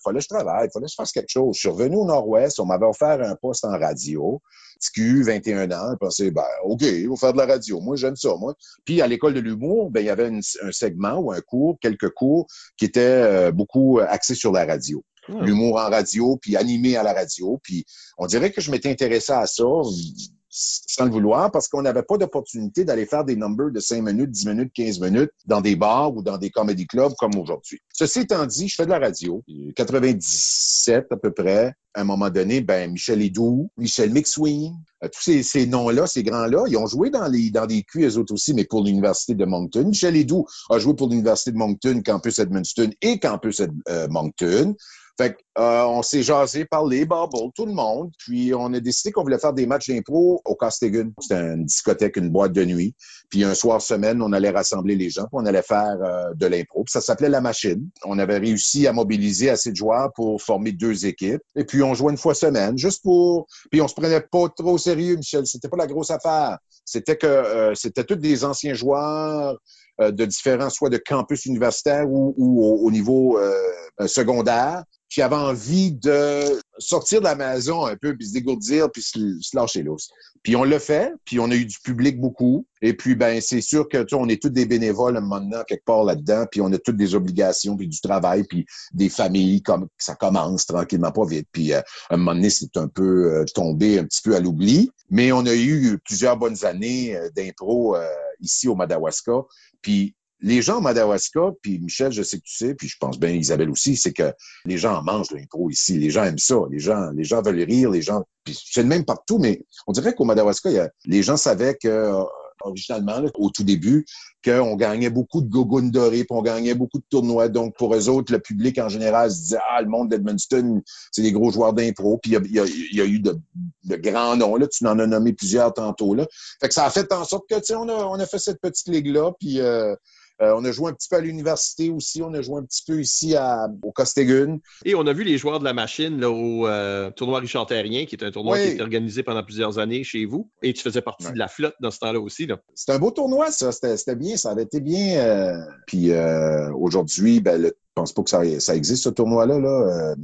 D: fallait que je travaille, fallait que je fasse quelque chose. Je suis revenu au Nord-Ouest, on m'avait offert un poste en radio. TQ, 21 ans, je pensais, OK, il va faire de la radio. Moi, j'aime ça, moi. Puis, à l'école de l'humour, il y avait un segment ou quelques cours qui étaient beaucoup axés sur la radio. Oh. L'humour en radio, puis animé à la radio. Puis, on dirait que je m'étais intéressé à ça sans le vouloir, parce qu'on n'avait pas d'opportunité d'aller faire des numbers de 5 minutes, 10 minutes, 15 minutes dans des bars ou dans des comedy clubs comme aujourd'hui. Ceci étant dit, je fais de la radio. 97 à peu près. À un moment donné, Michel Edoux, Michel McSween, tous ces noms-là, ces grands-là, ils ont joué dans des culs, eux autres aussi, mais pour l'Université de Moncton. Michel Edoux a joué pour l'Université de Moncton, Campus Edmundston et Campus Moncton. Fait on s'est jasé, parlé, bubble, tout le monde. Puis on a décidé qu'on voulait faire des matchs d'impro au Costigan. C'était une discothèque, une boîte de nuit. Puis un soir semaine, on allait rassembler les gens, puis on allait faire de l'impro. Puis ça s'appelait La Machine. On avait réussi à mobiliser assez de joueurs pour former 2 équipes. Et puis on jouait une fois semaine, juste pour... Puis on se prenait pas trop au sérieux, Michel. C'était pas la grosse affaire. C'était c'était tous des anciens joueurs de différents, soit de campus universitaires ou au niveau secondaire, qui avaient envie de sortir de la maison un peu, puis se dégourdir, puis se lâcher lousse. Puis on l'a fait, puis on a eu du public beaucoup. Et puis, c'est sûr que on est tous des bénévoles maintenant, quelque part là-dedans, puis on a toutes des obligations, puis du travail, puis des familles, comme ça commence tranquillement, pas vite. Puis à un moment donné, c'est un peu tombé un petit peu à l'oubli. Mais on a eu plusieurs bonnes années d'impro ici au Madawaska. Puis les gens à Madawaska, puis Michel, je sais que tu sais, puis je pense bien Isabelle aussi, c'est que les gens en mangent de l'impro ici. Les gens aiment ça. Les gens veulent rire. Puis c'est le même partout, mais on dirait qu'au Madawaska, les gens savaient que originalement, là, au tout début, qu'on gagnait beaucoup de gogoons dorés, puis on gagnait beaucoup de tournois. Donc, pour eux autres, le public en général se disait « Ah, le monde d'Edmundston, c'est des gros joueurs d'impro. » Puis il y a eu de grands noms, là. Tu en as nommé plusieurs tantôt, là. Fait que ça a fait en sorte que, tu sais, on a fait cette petite ligue-là, puis on a joué un petit peu à l'université aussi. On a joué un petit peu ici au Costegun.
C: Et on a vu les joueurs de la machine là, au tournoi Richard Terrien, qui est un tournoi qui a été organisé pendant plusieurs années chez vous. Et tu faisais partie de la flotte dans ce temps-là aussi. Là.
D: C'était un beau tournoi, ça. C'était bien. Ça avait été bien. Puis aujourd'hui, je pense pas que ça existe, ce tournoi-là. Là,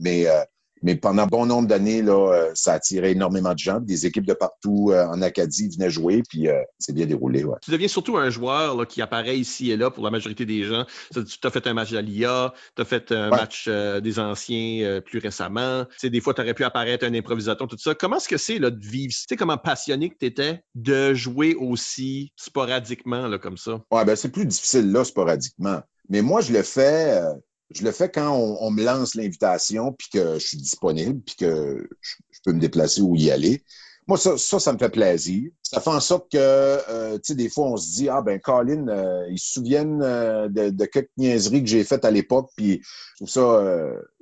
D: mais pendant bon nombre d'années, là, ça attirait énormément de gens. Des équipes de partout en Acadie venaient jouer, puis c'est bien déroulé. Ouais.
C: Tu deviens surtout un joueur là, qui apparaît ici et là pour la majorité des gens. Tu as fait un match d'Alia, tu as fait un match des anciens plus récemment. Tu sais, des fois, tu aurais pu apparaître un improvisateur, tout ça. Comment est-ce que c'est là, de vivre? Tu sais, comment passionné que tu étais de jouer aussi sporadiquement là, comme ça?
D: Ouais, ben c'est plus difficile là, sporadiquement. Mais moi, je le fais quand on me lance l'invitation, puis que je suis disponible, puis que je peux me déplacer ou y aller. Moi, ça me fait plaisir. Ça fait en sorte que, tu sais, des fois, on se dit, ah ben, Colin, ils se souviennent de quelques niaiseries que j'ai faites à l'époque, puis je trouve ça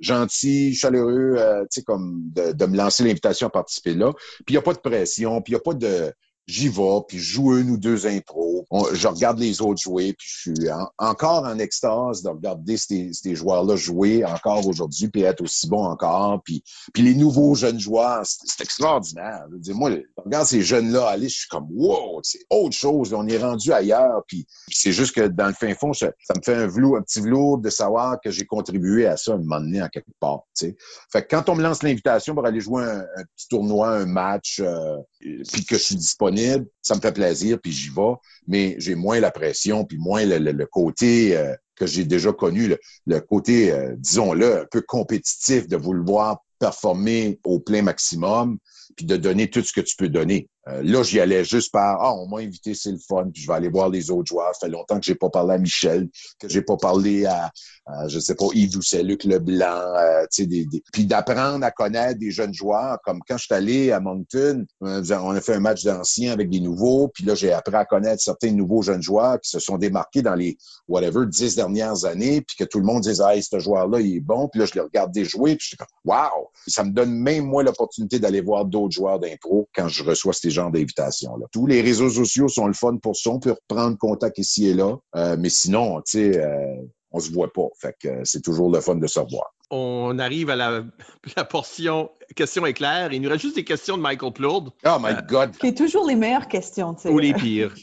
D: gentil, chaleureux, tu sais, comme de me lancer l'invitation à participer là. Puis il n'y a pas de pression, puis il n'y a pas de... J'y vais, puis je joue une ou deux impros. Je regarde les autres jouer, puis je suis encore en extase de regarder ces joueurs-là jouer encore aujourd'hui, puis être aussi bons encore. Puis les nouveaux jeunes joueurs, c'est extraordinaire. Je veux dire, moi, je regarde ces jeunes-là aller, je suis comme « wow », c'est autre chose. On est rendu ailleurs, puis c'est juste que dans le fin fond, ça me fait un petit velours de savoir que j'ai contribué à ça à un moment donné, en quelque part. T'sais. Fait que quand on me lance l'invitation pour aller jouer un petit tournoi, un match, puis que je suis disponible, ça me fait plaisir, puis j'y vais, mais j'ai moins la pression, puis moins le côté que j'ai déjà connu, le côté, disons-le, un peu compétitif de vouloir performer au plein maximum, puis de donner tout ce que tu peux donner. Là, j'y allais juste par « on m'a invité, c'est le fun, puis je vais aller voir les autres joueurs. Ça fait longtemps que j'ai pas parlé à Michel, que j'ai pas parlé à je sais pas, Yves Doucet, Luc Leblanc, tu sais, puis d'apprendre à connaître des jeunes joueurs, comme quand je suis allé à Moncton, on a fait un match d'anciens avec des nouveaux, puis là, j'ai appris à connaître certains nouveaux jeunes joueurs qui se sont démarqués dans les, 10 dernières années, puis que tout le monde disait « Hey, ce joueur-là, il est bon », puis là, je les regardais jouer, puis je suis comme « Wow! » Ça me donne même, moi, l'opportunité d'aller voir d'autres joueurs d'impro quand je reçois ces genres d'invitations-là. Tous les réseaux sociaux sont le fun pour ça, on peut reprendre contact ici et là, mais sinon, tu sais, on se voit pas. Fait que c'est toujours le fun de se revoir.
C: On arrive à la portion questions éclairs. Il nous reste juste des questions de Michael Plourde.
D: Oh my God!
B: C'est toujours les meilleures questions, tu sais.
C: Ou les pires.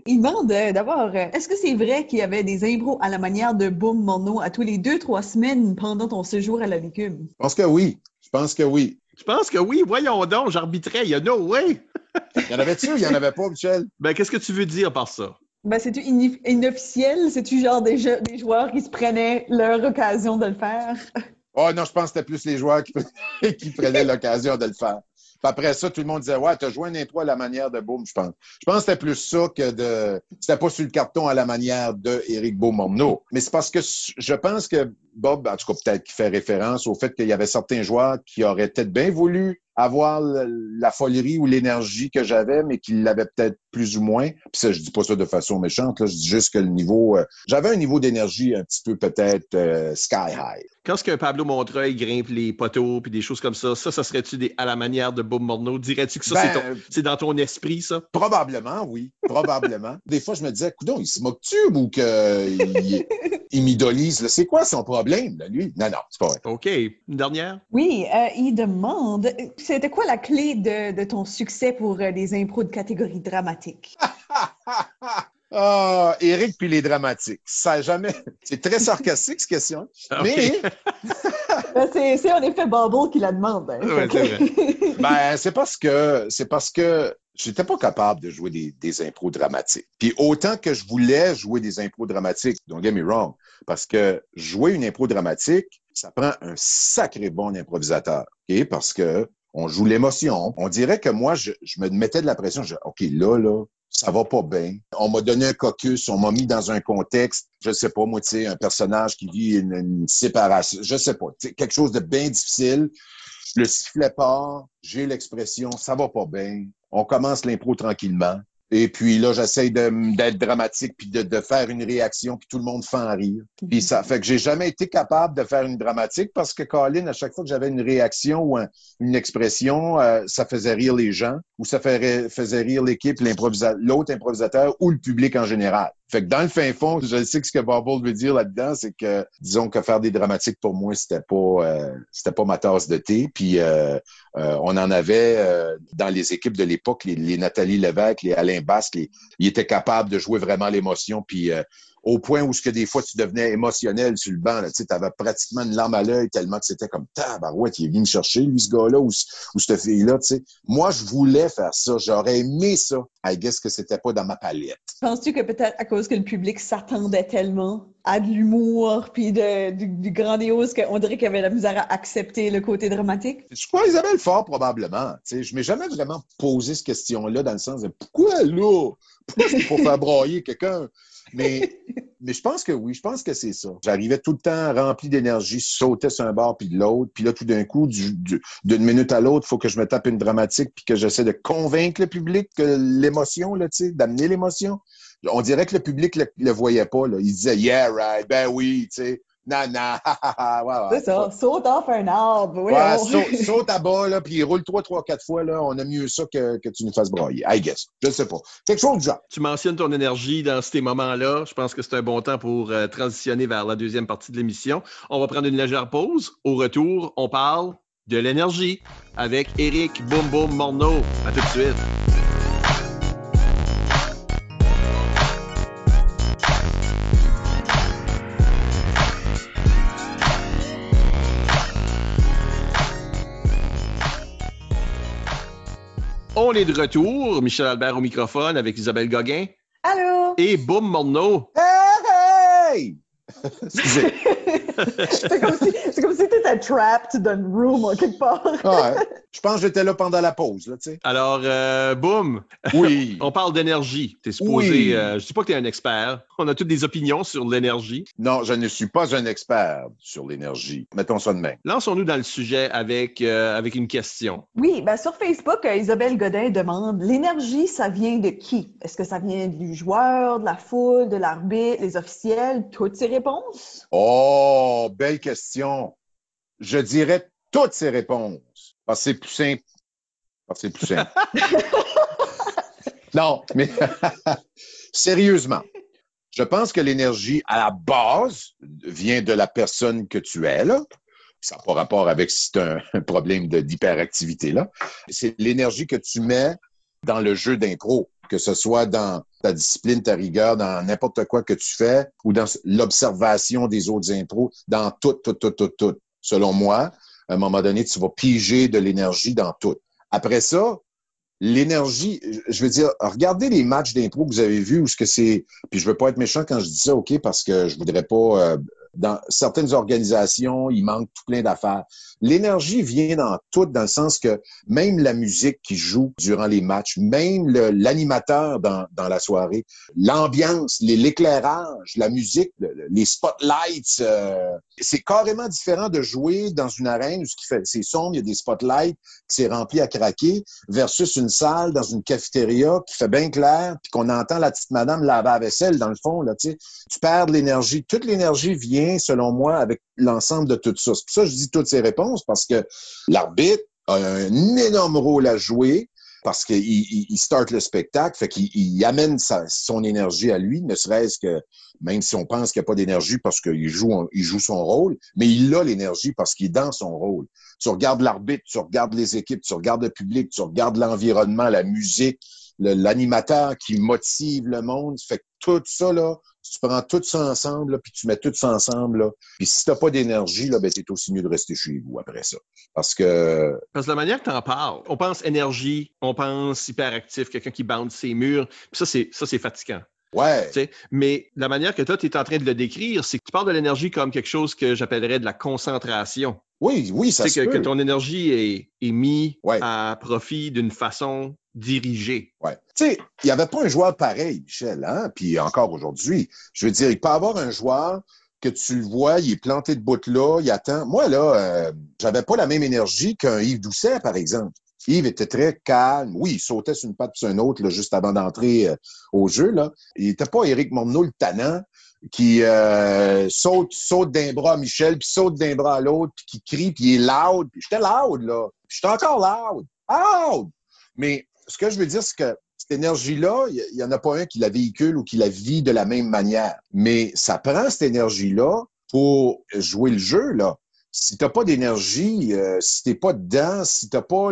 B: Il demande d'abord, est-ce que c'est vrai qu'il y avait des impros à la manière de Boom Morneau à tous les 2-3 semaines pendant ton séjour à la Légume?
D: Je pense que oui.
C: Tu penses que oui? Voyons donc, j'arbitrais. Il y a no way!
D: Il y en avait-tu ou il y en avait pas, Michel?
C: Ben, qu'est-ce que tu veux dire par ça?
B: Ben, c'est-tu inofficiel? C'est-tu genre des joueurs qui se prenaient leur occasion de le faire?
D: Oh non, je pense que c'était plus les joueurs qui prenaient l'occasion de le faire. Puis après ça, tout le monde disait « Ouais, t'as joué un impro à la manière de Boom, je pense. » Je pense que c'était plus ça que c'était pas sur le carton à la manière de Éric Beaumorneau. Mais c'est parce que je pense que Bob, en tout cas peut-être qu'il fait référence au fait qu'il y avait certains joueurs qui auraient peut-être bien voulu avoir la folerie ou l'énergie que j'avais, mais qui l'avaient peut-être plus ou moins. Puis ça, je dis pas ça de façon méchante, là, je dis juste que le niveau... j'avais un niveau d'énergie un petit peu peut-être sky high.
C: Quand est-ce qu'un Pablo Montreuil grimpe les poteaux puis des choses comme ça serait-tu à la manière de Bob Morneau? Dirais-tu que ça, c'est dans ton esprit, ça?
D: Probablement, oui. Probablement. Des fois, je me disais, coudonc, il se moque-tu ou qu'il m'idolise? C'est quoi son problème, là, lui? Non, c'est pas vrai.
C: OK. Une dernière?
B: Oui, il demande, c'était quoi la clé de ton succès pour les impros de catégorie dramatique?
D: Ah, Éric puis les dramatiques. Ça a jamais... C'est très sarcastique, cette question.
C: Okay.
B: Mais c'est en effet Bubble qui la demande. Hein.
C: Ouais, c'est vrai.
D: Ben, c'est parce que j'étais pas capable de jouer des impros dramatiques. Puis autant que je voulais jouer des impros dramatiques, don't get me wrong, parce que jouer une impro dramatique, ça prend un sacré bon improvisateur. Okay? Parce que on joue l'émotion. On dirait que moi, je me mettais de la pression. Je disais, OK, là, ça va pas bien. On m'a donné un caucus, on m'a mis dans un contexte, je sais pas, moi, tu sais, un personnage qui vit une séparation, je sais pas, quelque chose de bien difficile. Le sifflet part, j'ai l'expression, ça va pas bien. On commence l'impro tranquillement. Et puis là, j'essaye d'être dramatique puis de faire une réaction puis tout le monde fait en rire. Puis ça fait que j'ai jamais été capable de faire une dramatique parce que Colin, à chaque fois que j'avais une réaction ou une expression, ça faisait rire les gens ou ça faisait rire l'équipe, l'autre improvisateur ou le public en général. Fait que dans le fin fond, je sais que ce que Bubble veut dire là-dedans, c'est que, disons que faire des dramatiques pour moi, c'était pas ma tasse de thé. Puis on en avait dans les équipes de l'époque, les Nathalie Lévesque, les Alain Basque, ils étaient capables de jouer vraiment l'émotion. Puis au point où ce que des fois tu devenais émotionnel sur le banc, tu avais pratiquement une larme à l'œil tellement que c'était comme tabarouette, il est venu me chercher, lui, ce gars-là ou cette fille-là. T'sais. Moi, je voulais faire ça. J'aurais aimé ça. I guess que c'était pas dans ma palette.
B: Penses-tu que peut-être à cause que le public s'attendait tellement à de l'humour puis du grandiose qu'on dirait qu'il y avait la misère à accepter le côté dramatique?
D: Je crois Isabelle Fort, probablement. T'sais, je m'ai jamais vraiment posé cette question-là dans le sens de pourquoi là? Pourquoi c'est pour faire brailler quelqu'un? Mais je pense que oui, je pense que c'est ça. J'arrivais tout le temps rempli d'énergie, sautais sur un bord puis de l'autre, puis là, tout d'un coup, d'une minute à l'autre, il faut que je me tape une dramatique puis que j'essaie de convaincre le public que l'émotion, là, tu sais, d'amener l'émotion. On dirait que le public le voyait pas, là. Il disait « Yeah, right, ben oui, tu sais. » Non, non,
B: c'est ça, saute off un arbre. Oui,
D: saute à bas, là, puis il roule 3, 4 fois, là. On a mieux ça que tu nous fasses brailler. I guess. Je sais pas. Quelque chose du genre.
C: Tu mentionnes ton énergie dans ces moments-là. Je pense que c'est un bon temps pour transitionner vers la deuxième partie de l'émission. On va prendre une légère pause. Au retour, on parle de l'énergie avec Éric Boum Boum Morneau. À tout de suite. On est de retour. Michel Albert au microphone avec Isabelle Gauguin.
B: Allô?
C: Et Boum Morneau.
D: Hey! Excusez.
B: c'est comme si tu étais trapped dans une room quelque part.
D: Ouais. Je pense que j'étais là pendant la pause, là, tu sais.
C: Alors, Boum.
D: Oui.
C: On parle d'énergie. T'es supposé.
D: Oui.
C: Je dis pas que t'es un expert. On a toutes des opinions sur l'énergie.
D: Non, je ne suis pas un expert sur l'énergie. Mettons ça de même.
C: Lançons-nous dans le sujet avec une question.
B: Oui, ben sur Facebook, Isabelle Godin demande l'énergie, ça vient de qui? Est-ce que ça vient du joueur, de la foule, de l'arbitre, les officiels? Toutes ces réponses?
D: Oh, belle question. Je dirais toutes ces réponses. Parce que c'est plus simple. Non, mais sérieusement, je pense que l'énergie, à la base, vient de la personne que tu es, là. Ça n'a pas rapport avec si c'est un problème d'hyperactivité, là. C'est l'énergie que tu mets dans le jeu d'impro, que ce soit dans ta discipline, ta rigueur, dans n'importe quoi que tu fais, ou dans l'observation des autres impros, dans tout. Selon moi, à un moment donné, tu vas piger de l'énergie dans tout. Après ça, l'énergie, je veux dire, regardez les matchs d'impro que vous avez vus, où ce que c'est, puis je veux pas être méchant quand je dis ça, OK, parce que je voudrais pas, dans certaines organisations, il manque tout plein d'affaires. L'énergie vient dans tout, dans le sens que même la musique qui joue durant les matchs, même l'animateur dans la soirée, l'ambiance, l'éclairage, la musique, les spotlights, c'est carrément différent de jouer dans une arène où c'est sombre, il y a des spotlights, qui c'est rempli à craquer, versus une salle dans une cafétéria qui fait bien clair, puis qu'on entend la petite madame laver la vaisselle dans le fond, là, tu sais. Tu perds de l'énergie. Toute l'énergie vient, selon moi, avec l'ensemble de tout ça. C'est pour ça que je dis toutes ces réponses, parce que l'arbitre a un énorme rôle à jouer, parce qu'il start le spectacle, fait qu'il amène son énergie à lui, ne serait-ce que, même si on pense qu'il n'y a pas d'énergie parce qu'il joue son rôle, mais il a l'énergie parce qu'il est dans son rôle. Tu regardes l'arbitre, tu regardes les équipes, tu regardes le public, tu regardes l'environnement, la musique, l'animateur qui motive le monde. Fait que tout ça, là, tu prends tout ça ensemble, là, puis tu mets tout ça ensemble, là. Puis si t'as pas d'énergie, là, ben, c'est aussi mieux de rester chez vous après ça. Parce que
C: la manière que t'en parles, on pense énergie, on pense hyperactif, quelqu'un qui bande ses murs, puis ça, c'est fatigant.
D: Ouais.
C: T'sais, mais la manière que toi, tu es en train de le décrire, c'est que tu parles de l'énergie comme quelque chose que j'appellerais de la concentration.
D: Oui, ça se peut.
C: Que ton énergie est mise
D: ouais.
C: à profit d'une façon dirigé.
D: Ouais. Tu sais, il n'y avait pas un joueur pareil, Michel, hein? Puis encore aujourd'hui. Je veux dire, il peut y avoir un joueur que tu le vois, il est planté de bout là, il attend. Moi, là, j'avais pas la même énergie qu'un Yves Doucet, par exemple. Yves était très calme. Oui, il sautait sur une patte sur une autre, là, juste avant d'entrer au jeu, là. Il était pas Éric Morneau, le tannant, qui saute d'un bras à Michel, puis saute d'un bras à l'autre, puis qui crie, puis il est loud. Puis j'étais loud, là. Puis j'étais encore loud. Loud! Mais ce que je veux dire, c'est que cette énergie-là, il n'y en a pas un qui la véhicule ou qui la vit de la même manière. Mais ça prend cette énergie-là pour jouer le jeu, là. Si t'as pas d'énergie, si t'es pas dedans, si t'as pas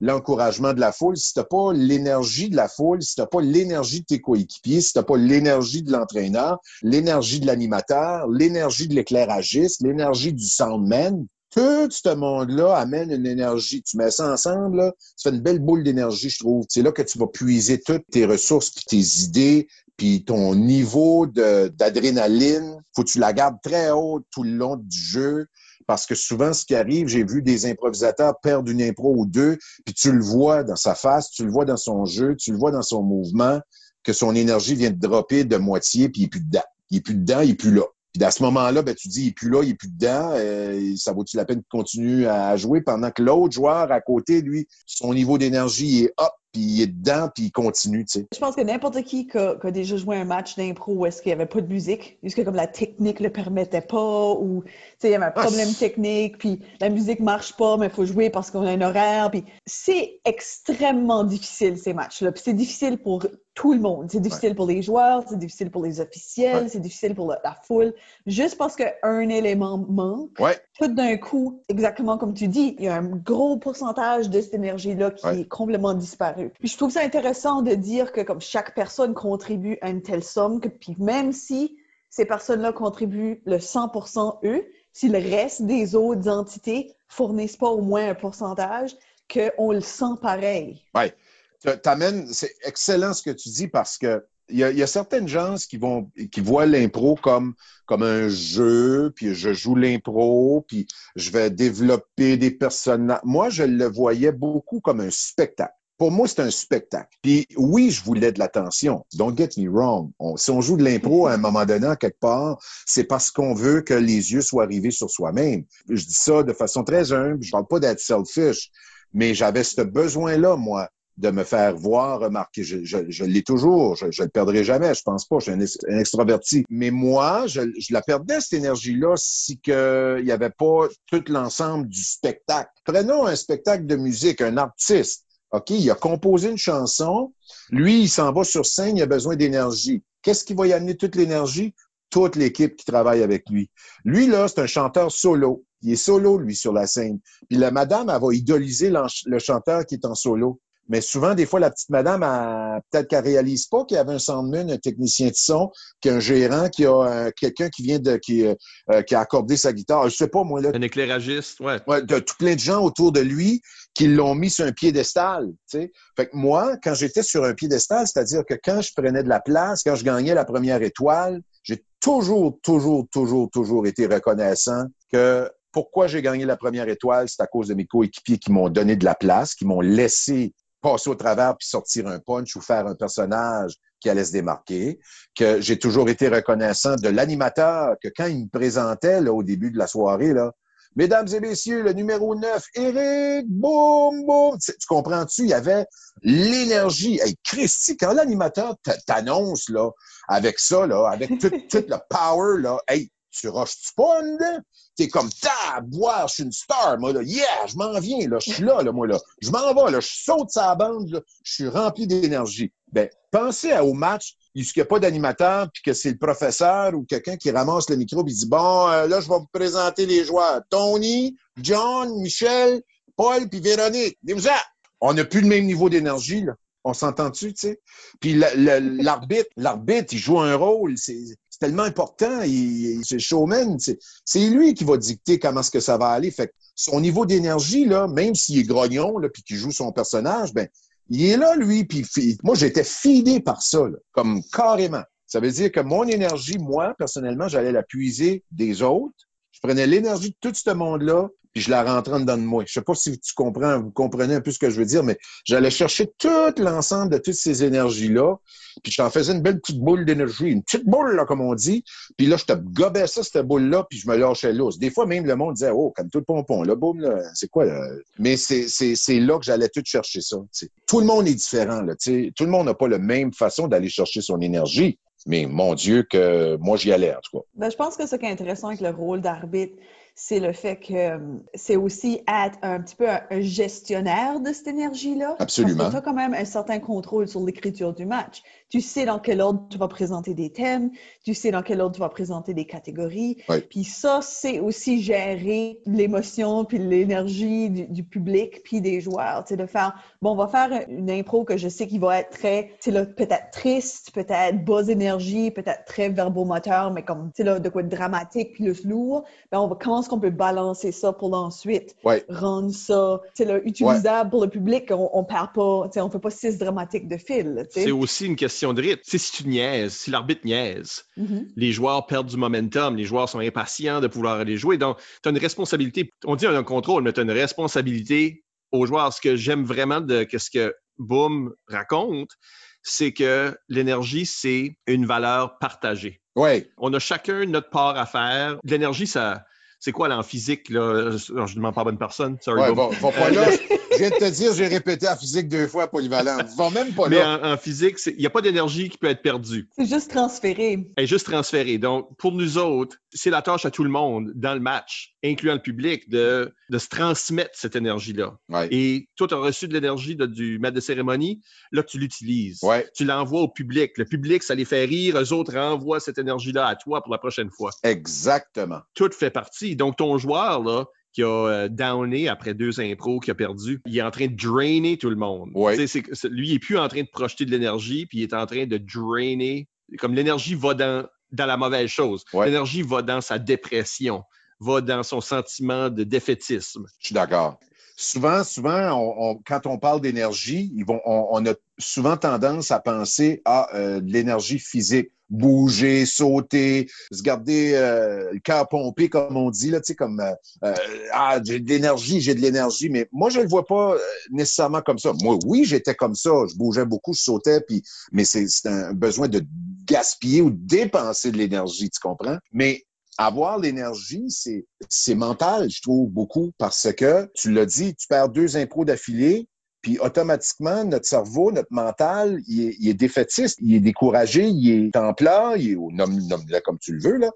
D: l'encouragement de la foule, si t'as pas l'énergie de la foule, si t'as pas l'énergie de tes coéquipiers, si t'as pas l'énergie de l'entraîneur, l'énergie de l'animateur, l'énergie de l'éclairagiste, l'énergie du soundman, tout ce monde-là amène une énergie. Tu mets ça ensemble, là, ça fait une belle boule d'énergie, je trouve. C'est là que tu vas puiser toutes tes ressources, puis tes idées, puis ton niveau d'adrénaline. Faut que tu la gardes très haute tout le long du jeu. Parce que souvent, ce qui arrive, j'ai vu des improvisateurs perdre une impro ou deux, puis tu le vois dans sa face, tu le vois dans son jeu, tu le vois dans son mouvement, que son énergie vient de dropper de moitié, puis il est plus dedans. Il est plus dedans, il est plus là. Puis à ce moment-là, ben, tu dis, il est plus là, il est plus dedans, ça vaut-tu la peine de continuer à jouer pendant que l'autre joueur à côté, lui, son niveau d'énergie est up, puis il est dedans, puis il continue, tu sais.
B: Je pense que n'importe qui a déjà joué un match d'impro où est-ce qu'il n'y avait pas de musique, puisque comme la technique le permettait pas, ou il y avait un problème technique, puis la musique marche pas, mais il faut jouer parce qu'on a un horaire. Puis c'est extrêmement difficile, ces matchs-là. Puis c'est difficile pour tout le monde. C'est difficile pour les joueurs, c'est difficile pour les officiels, c'est difficile pour la foule. Juste parce qu'un élément manque, tout d'un coup, exactement comme tu dis, il y a un gros pourcentage de cette énergie-là qui est complètement disparue. Puis je trouve ça intéressant de dire que comme chaque personne contribue à une telle somme, puis même si ces personnes-là contribuent le 100% eux, si le reste des autres entités fournissent pas au moins un pourcentage, qu'on le sent pareil.
D: Oui. C'est excellent ce que tu dis parce que il y a certaines gens qui voient l'impro comme un jeu, puis je joue l'impro, puis je vais développer des personnages. Moi, je le voyais beaucoup comme un spectacle. Pour moi, c'est un spectacle. Puis oui, je voulais de l'attention. Don't get me wrong. Si on joue de l'impro à un moment donné, quelque part, c'est parce qu'on veut que les yeux soient rivés sur soi-même. Je dis ça de façon très humble. Je parle pas d'être selfish, mais j'avais ce besoin-là, moi, de me faire voir, remarquer. Je l'ai toujours. Je le perdrai jamais. Je pense pas. Je suis un extraverti. Mais moi, je la perdais, cette énergie-là, si que il y avait pas tout l'ensemble du spectacle. Prenons un spectacle de musique, un artiste. OK, il a composé une chanson. Lui, il s'en va sur scène, il a besoin d'énergie. Qu'est-ce qui va y amener toute l'énergie? Toute l'équipe qui travaille avec lui. Lui, là, c'est un chanteur solo. Il est solo, lui, sur la scène. Puis la madame, elle va idoliser le chanteur qui est en solo. Mais souvent, des fois, la petite madame, peut-être qu'elle réalise pas qu'il y avait un soundman, un technicien de son, qu'il y a un gérant, qu'il y a quelqu'un qui vient qui a accordé sa guitare. Je sais pas, moi, là.
C: Un éclairagiste, ouais.
D: De tout plein de gens autour de lui qui l'ont mis sur un piédestal, tu sais. Fait que moi, quand j'étais sur un piédestal, c'est-à-dire que quand je prenais de la place, quand je gagnais la première étoile, j'ai toujours été reconnaissant que pourquoi j'ai gagné la première étoile, c'est à cause de mes coéquipiers qui m'ont donné de la place, qui m'ont laissé passer au travers puis sortir un punch ou faire un personnage qui allait se démarquer, que j'ai toujours été reconnaissant de l'animateur, que quand il me présentait là, au début de la soirée, là, mesdames et messieurs, le numéro 9, Éric, boum, boum. Tu comprends-tu? Il y avait l'énergie. Hey, Christy, quand l'animateur t'annonce, là, avec ça, là, avec tout le power, là, hey, tu rushes-tu pas en dedans? T'es comme, boire, je suis une star, moi, là. Yeah, je m'en viens, là. Je suis là, moi, là. Je m'en vais, là. Je saute sa bande, là. Je suis rempli d'énergie. Ben, pensez au match, il n'y a pas d'animateur, puis que c'est le professeur ou quelqu'un qui ramasse le micro et dit, bon, là, je vais vous présenter les joueurs. Tony, John, Michel, Paul, puis Véronique. Venez-vous-en! On n'a plus le même niveau d'énergie, là. On s'entend-tu, tu sais? Puis l'arbitre, il joue un rôle. C'est tellement important. C'est le showman. C'est lui qui va dicter comment est-ce que ça va aller. Fait que son niveau d'énergie, là, même s'il est grognon, là, puis qu'il joue son personnage, ben, il est là, lui. Puis moi, j'étais feedé par ça, là, comme carrément. Ça veut dire que mon énergie, moi, personnellement, j'allais la puiser des autres. Je prenais l'énergie de tout ce monde-là, puis je la rentrais en dedans de moi. Je sais pas si vous comprenez un peu ce que je veux dire, mais j'allais chercher tout l'ensemble de toutes ces énergies-là, puis j'en faisais une belle petite boule d'énergie, une petite boule, là, comme on dit, puis là, je te gobais ça, cette boule-là, puis je me lâchais l'os. Des fois, même, le monde disait, oh, comme tout le pompon, là, boum, là, c'est quoi, là? Mais c'est là que j'allais tout chercher ça, t'sais. Tout le monde est différent, là, t'sais. Tout le monde n'a pas la même façon d'aller chercher son énergie. Mais mon Dieu, que moi, j'y allais, en tout cas.
B: Ben, je pense que ce qui est intéressant avec le rôle d'arbitre, c'est le fait que c'est aussi être un petit peu un gestionnaire de cette énergie-là.
D: Absolument.
B: Parce que tu as quand même un certain contrôle sur l'écriture du match. Tu sais dans quel ordre tu vas présenter des thèmes, tu sais dans quel ordre tu vas présenter des catégories.
D: Oui.
B: Puis ça, c'est aussi gérer l'émotion puis l'énergie du public puis des joueurs. Tu sais, de faire, bon, on va faire une impro que je sais qu'il va être très, tu sais, là, peut-être triste, peut-être basse énergie, peut-être très verbomoteur, mais comme, tu sais, là, de quoi de dramatique puis le lourd. Ben, comment est-ce qu'on peut balancer ça pour ensuite rendre ça utilisable pour le public? On perd pas, on fait pas 6 dramatiques de fil.
C: C'est aussi une question de rythme. Si tu niaises, si l'arbitre niaise, les joueurs perdent du momentum, les joueurs sont impatients de pouvoir aller jouer. Donc, tu as une responsabilité. On dit un contrôle, mais tu as une responsabilité aux joueurs. Ce que j'aime vraiment de ce que Boom raconte, c'est que l'énergie, c'est une valeur partagée.
D: Oui.
C: On a chacun notre part à faire. L'énergie, ça... C'est quoi, là, en physique, là? Je ne demande pas à bonne personne. Sorry,
D: ouais, va pas là. Je viens de te dire, j'ai répété en physique 2 fois polyvalente. Va même pas là.
C: Mais en physique, il n'y a pas d'énergie qui peut être perdue.
B: C'est juste transféré.
C: Elle est juste transférée. Donc, pour nous autres, c'est la tâche à tout le monde dans le match, incluant le public, de se transmettre cette énergie-là.
D: Ouais.
C: Et toi, tu as reçu de l'énergie du maître de cérémonie. Là, tu l'utilises.
D: Ouais.
C: Tu l'envoies au public. Le public, ça les fait rire. Eux autres renvoient cette énergie-là à toi pour la prochaine fois.
D: Exactement.
C: Tout fait partie. Donc, ton joueur, là, qui a downé après 2 impros, qui a perdu, il est en train de drainer tout le monde.
D: Ouais.
C: Lui, il n'est plus en train de projeter de l'énergie, puis il est en train de drainer. Comme l'énergie va dans la mauvaise chose.
D: Ouais.
C: L'énergie va dans sa dépression, va dans son sentiment de défaitisme.
D: Je suis d'accord. Souvent, quand on parle d'énergie, on a souvent tendance à penser à de l'énergie physique. Bouger, sauter, se garder le cœur pompé, comme on dit, là, tu sais, comme j'ai de l'énergie, mais moi, je le vois pas nécessairement comme ça. Moi, oui, j'étais comme ça, je bougeais beaucoup, je sautais, mais c'est un besoin de gaspiller ou de dépenser de l'énergie, tu comprends? Mais avoir l'énergie, c'est mental, je trouve, beaucoup, parce que, tu l'as dit, tu perds 2 impros d'affilée, puis automatiquement, notre cerveau, notre mental, il est défaitiste, il est découragé, il est en plat, nomme-le comme tu le veux, là.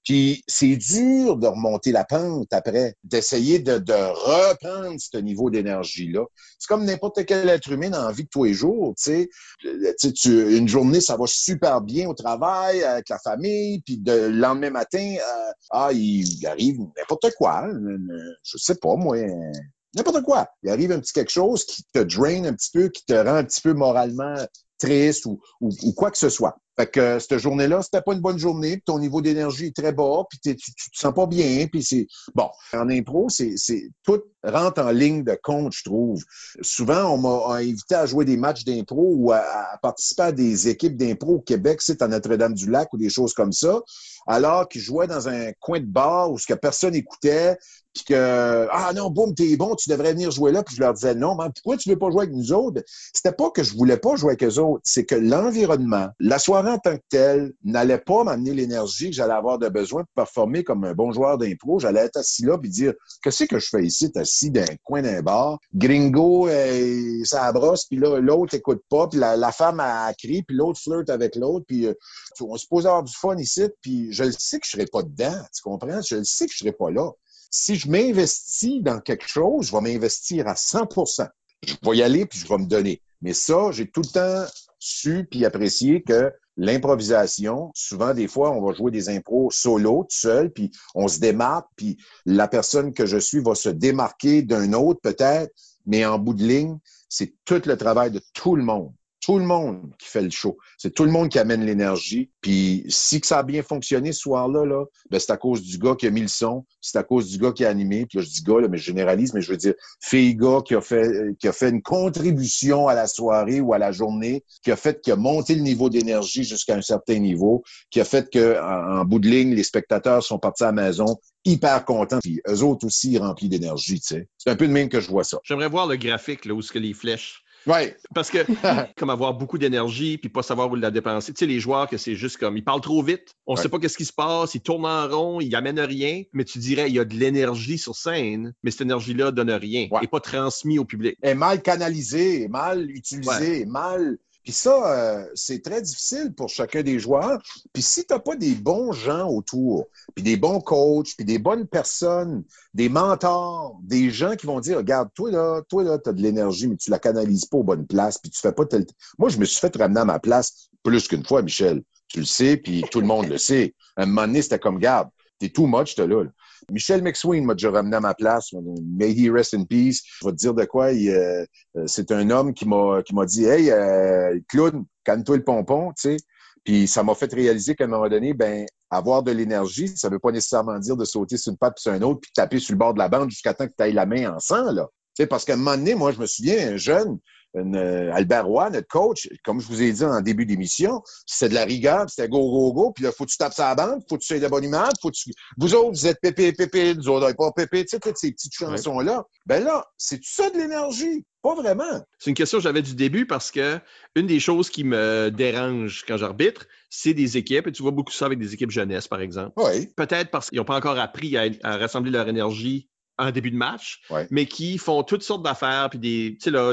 D: Puis c'est dur de remonter la pente après, d'essayer de reprendre ce niveau d'énergie-là. C'est comme n'importe quel être humain dans la vie de tous les jours, tu sais. Une journée, ça va super bien au travail, avec la famille, puis le lendemain matin, il arrive n'importe quoi. Je sais pas, moi... N'importe quoi. Il arrive un petit quelque chose qui te draine un petit peu, qui te rend un petit peu moralement triste ou quoi que ce soit. Fait que cette journée-là, c'était pas une bonne journée, puis ton niveau d'énergie est très bas, puis tu te sens pas bien, puis c'est... Bon, en impro, tout rentre en ligne de compte, je trouve. Souvent, on m'a invité à jouer des matchs d'impro ou à participer à des équipes d'impro au Québec, c'est à Notre-Dame-du-Lac ou des choses comme ça, alors qu'ils jouaient dans un coin de bar où ce que personne écoutait, puis que, non, boum, t'es bon, tu devrais venir jouer là. Puis je leur disais, non, mais pourquoi tu veux pas jouer avec nous autres? C'était pas que je voulais pas jouer avec eux autres, c'est que l'environnement, la soirée en tant que telle, n'allait pas m'amener l'énergie que j'allais avoir de besoin pour performer comme un bon joueur d'impro. J'allais être assis là puis dire, qu'est-ce que je fais ici, assis dans un coin d'un bar? Gringo, ça brosse, puis là, l'autre écoute pas, puis la femme, elle crie, puis l'autre flirte avec l'autre, puis on se pose avoir du fun ici, puis je le sais que je serai pas dedans, tu comprends? Je le sais que je serai pas là. Si je m'investis dans quelque chose, je vais m'investir à 100%. Je vais y aller puis je vais me donner. Mais ça, j'ai tout le temps su puis apprécié que l'improvisation, souvent, des fois, on va jouer des impros solo, tout seul, puis on se démarque, puis la personne que je suis va se démarquer d'un autre peut-être, mais en bout de ligne, c'est tout le travail de tout le monde. tout le monde qui fait le show. C'est tout le monde qui amène l'énergie. Puis si que ça a bien fonctionné ce soir-là, là, ben c'est à cause du gars qui a mis le son, c'est à cause du gars qui a animé. Puis là, je dis gars, là, mais je généralise, mais je veux dire fille-gars qui a fait une contribution à la soirée ou à la journée, qui a monté le niveau d'énergie jusqu'à un certain niveau, qui a fait que en bout de ligne, les spectateurs sont partis à la maison hyper contents. Puis eux autres aussi remplis d'énergie, tu sais. C'est un peu de même que je vois ça.
C: J'aimerais voir le graphique, là, où est-ce que les flèches.
D: Ouais.
C: Parce que, comme avoir beaucoup d'énergie puis pas savoir où la dépenser. Tu sais, les joueurs, que c'est juste comme, ils parlent trop vite, on sait pas qu'est-ce qui se passe, ils tournent en rond, ils amènent rien, mais tu dirais, il y a de l'énergie sur scène, mais cette énergie-là donne rien, et pas transmis au public.
D: Elle est mal canalisée, mal utilisée, mal... Puis ça, c'est très difficile pour chacun des joueurs. Puis si t'as pas des bons gens autour, puis des bons coachs, puis des bonnes personnes, des mentors, des gens qui vont dire, regarde, toi là, t'as de l'énergie, mais tu la canalises pas aux bonnes places, puis tu fais pas tel... Moi, je me suis fait ramener à ma place plus qu'une fois, Michel. Tu le sais, puis tout le monde le sait. À un moment donné, c'était comme, garde, t'es too much, t'es là. Michel McSween m'a déjà ramené à ma place. May he rest in peace. Je vais te dire de quoi. C'est un homme qui m'a dit, hey, Claude, calme-toi le pompon, tu sais. Puis ça m'a fait réaliser qu'à un moment donné, ben, avoir de l'énergie, ça veut pas nécessairement dire de sauter sur une patte puis sur un autre puis de taper sur le bord de la bande jusqu'à temps que tu ailles la main en sang, là. Tu sais, parce qu'à un moment donné, moi, je me souviens, un jeune, Albert Roy, notre coach, comme je vous ai dit en début d'émission, c'était de la rigueur, c'était go, go, go, puis là, faut que tu tapes sur la bande, faut que tu sois de bonne humeur, vous autres, vous êtes pépé, pépé, nous autres, pas pépé, tu sais, toutes ces petites chansons-là. Ben là, c'est ça de l'énergie? Pas vraiment.
C: C'est une question que j'avais du début parce que une des choses qui me dérange quand j'arbitre, c'est des équipes, et tu vois beaucoup ça avec des équipes jeunesse, par exemple.
D: Oui.
C: Peut-être parce qu'ils n'ont pas encore appris à rassembler leur énergie en début de match, mais qui font toutes sortes d'affaires, puis tu sais, là,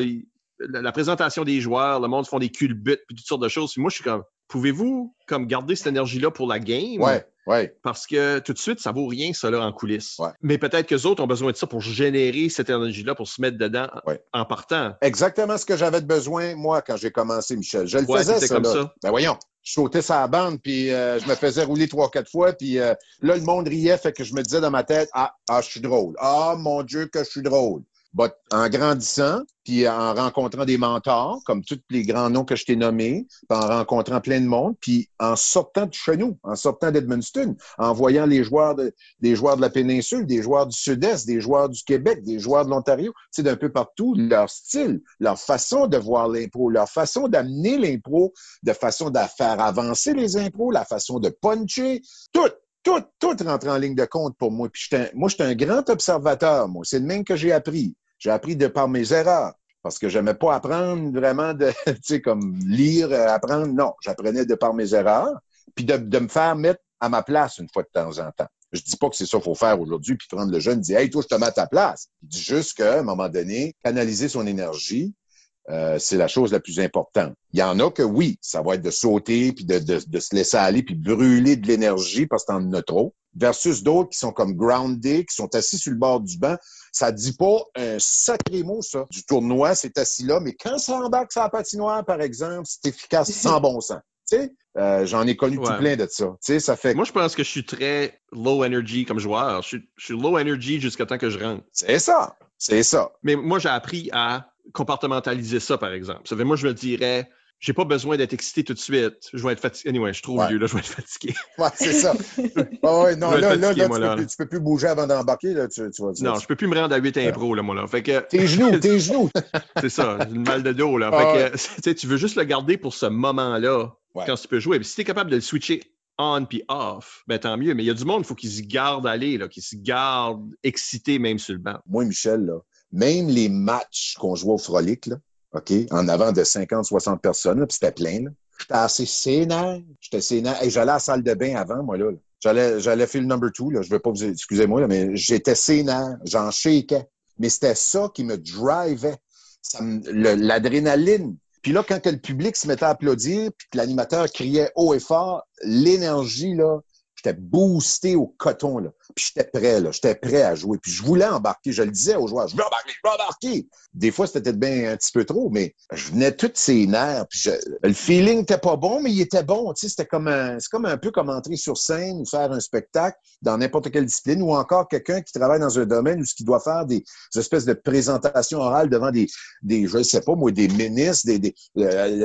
C: la présentation des joueurs, le monde font des culbutes, puis toutes sortes de choses. Puis moi, je suis comme, pouvez-vous comme garder cette énergie-là pour la game?
D: Ouais.
C: Parce que tout de suite, ça vaut rien, ça, là, en coulisses.
D: Ouais.
C: Mais peut-être qu'eux autres ont besoin de ça pour générer cette énergie-là, pour se mettre dedans en partant.
D: Exactement ce que j'avais de besoin, moi, quand j'ai commencé, Michel. Je le faisais, ça,
C: comme
D: là.
C: Ça.
D: Ben voyons, je sautais sur la bande, puis je me faisais rouler 3-4 fois, puis là, le monde riait, fait que je me disais dans ma tête, je suis drôle. Ah, mon Dieu, que je suis drôle. But, en grandissant, puis en rencontrant des mentors, comme tous les grands noms que je t'ai nommés, puis en rencontrant plein de monde, puis en sortant de chez nous, en sortant d'Edmundston, en voyant des joueurs de la péninsule, des joueurs du Sud-Est, des joueurs du Québec, des joueurs de l'Ontario, tu sais, d'un peu partout, leur style, leur façon de voir l'impro, leur façon d'amener l'impro, de façon de faire avancer les impros, la façon de puncher, tout rentre en ligne de compte pour moi. Puis j'étais un grand observateur, moi. C'est le même que j'ai appris. J'ai appris de par mes erreurs. Parce que j'aimais pas apprendre vraiment tu sais, comme lire, apprendre. Non, j'apprenais de par mes erreurs. Puis de me faire mettre à ma place une fois de temps en temps. Je dis pas que c'est ça qu'il faut faire aujourd'hui, puis prendre le jeune et dire, hey, toi, je te mets à ta place. Je dis juste qu'à un moment donné, canaliser son énergie, c'est la chose la plus importante. Il y en a que oui, ça va être de sauter, puis de se laisser aller, puis brûler de l'énergie parce que t'en as trop, versus d'autres qui sont comme grounded, qui sont assis sur le bord du banc. Ça dit pas un sacré mot, ça. Du tournoi, c'est assis là, mais quand ça embarque sur la patinoire, par exemple, c'est efficace sans bon sens. Tu sais, j'en ai connu tout plein de ça. Tu sais, ça fait...
C: Moi, je pense que je suis très low energy comme joueur. Je suis low energy jusqu'à temps que je rentre.
D: C'est ça.
C: Mais moi, j'ai appris à compartimentaliser ça, par exemple. Ça fait, moi, je me dirais, j'ai pas besoin d'être excité tout de suite. Je vais être fatigué. Anyway, je suis trop vieux, là, je vais être fatigué.
D: Ouais, c'est ça. Non, là, tu peux plus bouger avant d'embarquer, là, tu vas dire.
C: Non, je peux plus me rendre à 8 impro, là, moi, là. Fait que...
D: Tes genoux.
C: C'est ça, une mal de dos, là. Fait que, tu sais, tu veux juste le garder pour ce moment-là, quand tu peux jouer. Puis si t'es capable de le switcher on puis off, ben tant mieux. Mais il y a du monde, il faut qu'ils se gardent aller, là, qu'ils se gardent excités même sur le banc.
D: Moi, Michel, là, même les matchs qu'on jouait au Frolic, là, OK, en avant de 50-60 personnes, puis c'était plein, là. J'étais assez sénère. Hey, j'allais à la salle de bain avant, moi, là. J'allais faire le number 2, là. Je veux pas vous... Excusez-moi, là, mais j'étais sénère. J'en shakeais. Mais c'était ça qui me drivait. L'adrénaline. Puis là, quand le public se mettait à applaudir, puis que l'animateur criait haut et fort, l'énergie, là, j'étais boosté au coton, là. Puis j'étais prêt, là. J'étais prêt à jouer. Puis je voulais embarquer. Je le disais aux joueurs, je veux embarquer, je veux embarquer. Des fois, c'était peut-être bien un petit peu trop, mais je venais toutes ces nerfs. Puis le feeling n'était pas bon, mais il était bon. Tu sais, c'est comme un peu comme entrer sur scène ou faire un spectacle dans n'importe quelle discipline ou encore quelqu'un qui travaille dans un domaine où ce qui doit faire des espèces de présentations orales devant des je ne sais pas, moi, des ministres,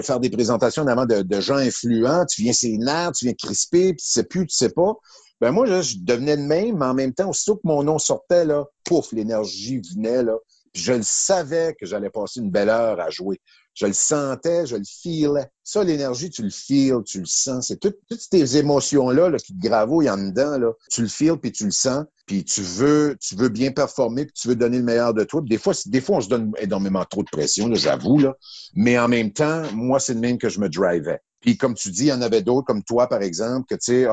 D: faire des présentations devant de gens influents. Tu viens ses nerfs, tu viens crisper, puis tu sais plus, tu sais pas. Ben moi, là, je devenais de même, mais en même temps, aussitôt que mon nom sortait, là, pouf, l'énergie venait, là. Puis je le savais que j'allais passer une belle heure à jouer. Je le sentais, je le feelais. Ça, l'énergie, tu le feels, tu le sens. C'est toutes tes émotions-là là, qui te gravouillent en dedans. Là. Tu le feels, puis tu le sens, puis tu veux bien performer, puis tu veux donner le meilleur de toi. Puis des fois, on se donne énormément trop de pression, là, j'avoue. Là. Mais en même temps, moi, c'est le même que je me drivais. Puis comme tu dis, il y en avait d'autres, comme toi, par exemple, que tu sais,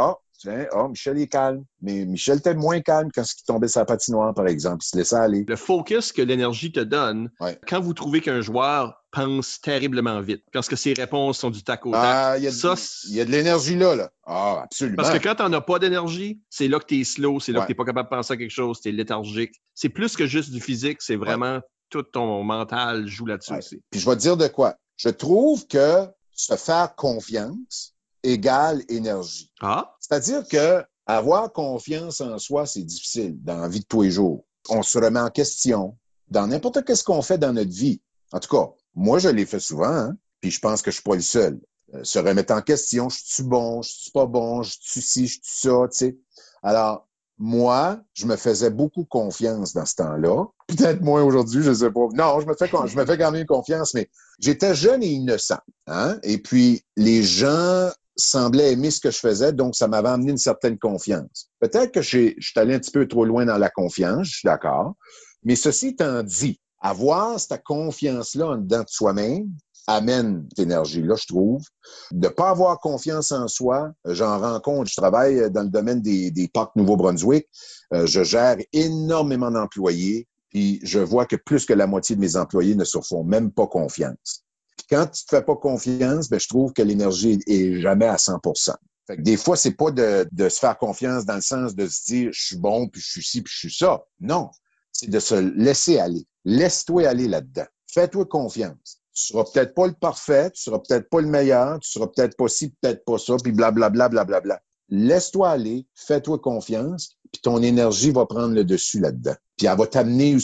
D: Michel est calme. Mais Michel était moins calme quand il tombait sa patinoire, par exemple. Il se laissait aller.
C: Le focus que l'énergie te donne, quand vous trouvez qu'un joueur pense terriblement vite, parce que ses réponses sont du tac au tac.
D: Il y a de l'énergie là. Ah, absolument.
C: Parce que quand t'en as pas d'énergie, c'est là que t'es slow, c'est là que t'es pas capable de penser à quelque chose, t'es léthargique. C'est plus que juste du physique, c'est vraiment tout ton mental joue là-dessus aussi.
D: Puis je vais te dire de quoi. Je trouve que se faire confiance égale énergie.
C: Ah?
D: C'est-à-dire que avoir confiance en soi, c'est difficile dans la vie de tous les jours. On se remet en question dans n'importe qu'est-ce qu'on fait dans notre vie. En tout cas, moi, je l'ai fait souvent, hein, puis je pense que je suis pas le seul. Se remettre en question, je suis bon, je suis pas bon, je suis ci, je suis ça, tu sais. Alors, moi, je me faisais beaucoup confiance dans ce temps-là. Peut-être moins aujourd'hui, je sais pas. Non, je me fais quand même confiance, mais j'étais jeune et innocent, hein. Et puis, les gens semblait aimer ce que je faisais, donc ça m'avait amené une certaine confiance. Peut-être que je suis allé un petit peu trop loin dans la confiance, je suis d'accord, mais ceci étant dit, avoir cette confiance-là en dedans de soi-même amène cette énergie-là, je trouve. De ne pas avoir confiance en soi, j'en rencontre, je travaille dans le domaine des parcs Nouveau-Brunswick, je gère énormément d'employés, puis je vois que plus que la moitié de mes employés ne se font même pas confiance. Quand tu te fais pas confiance, ben, je trouve que l'énergie est jamais à 100%. Fait que des fois, c'est pas de se faire confiance dans le sens de se dire, je suis bon, puis je suis ci, puis je suis ça. Non. C'est de se laisser aller. Laisse-toi aller là-dedans. Fais-toi confiance. Tu seras peut-être pas le parfait, tu seras peut-être pas le meilleur, tu seras peut-être pas ci, peut-être pas ça, puis blablabla, blablabla. Laisse-toi aller, fais-toi confiance, puis ton énergie va prendre le dessus là-dedans. Puis elle va t'amener où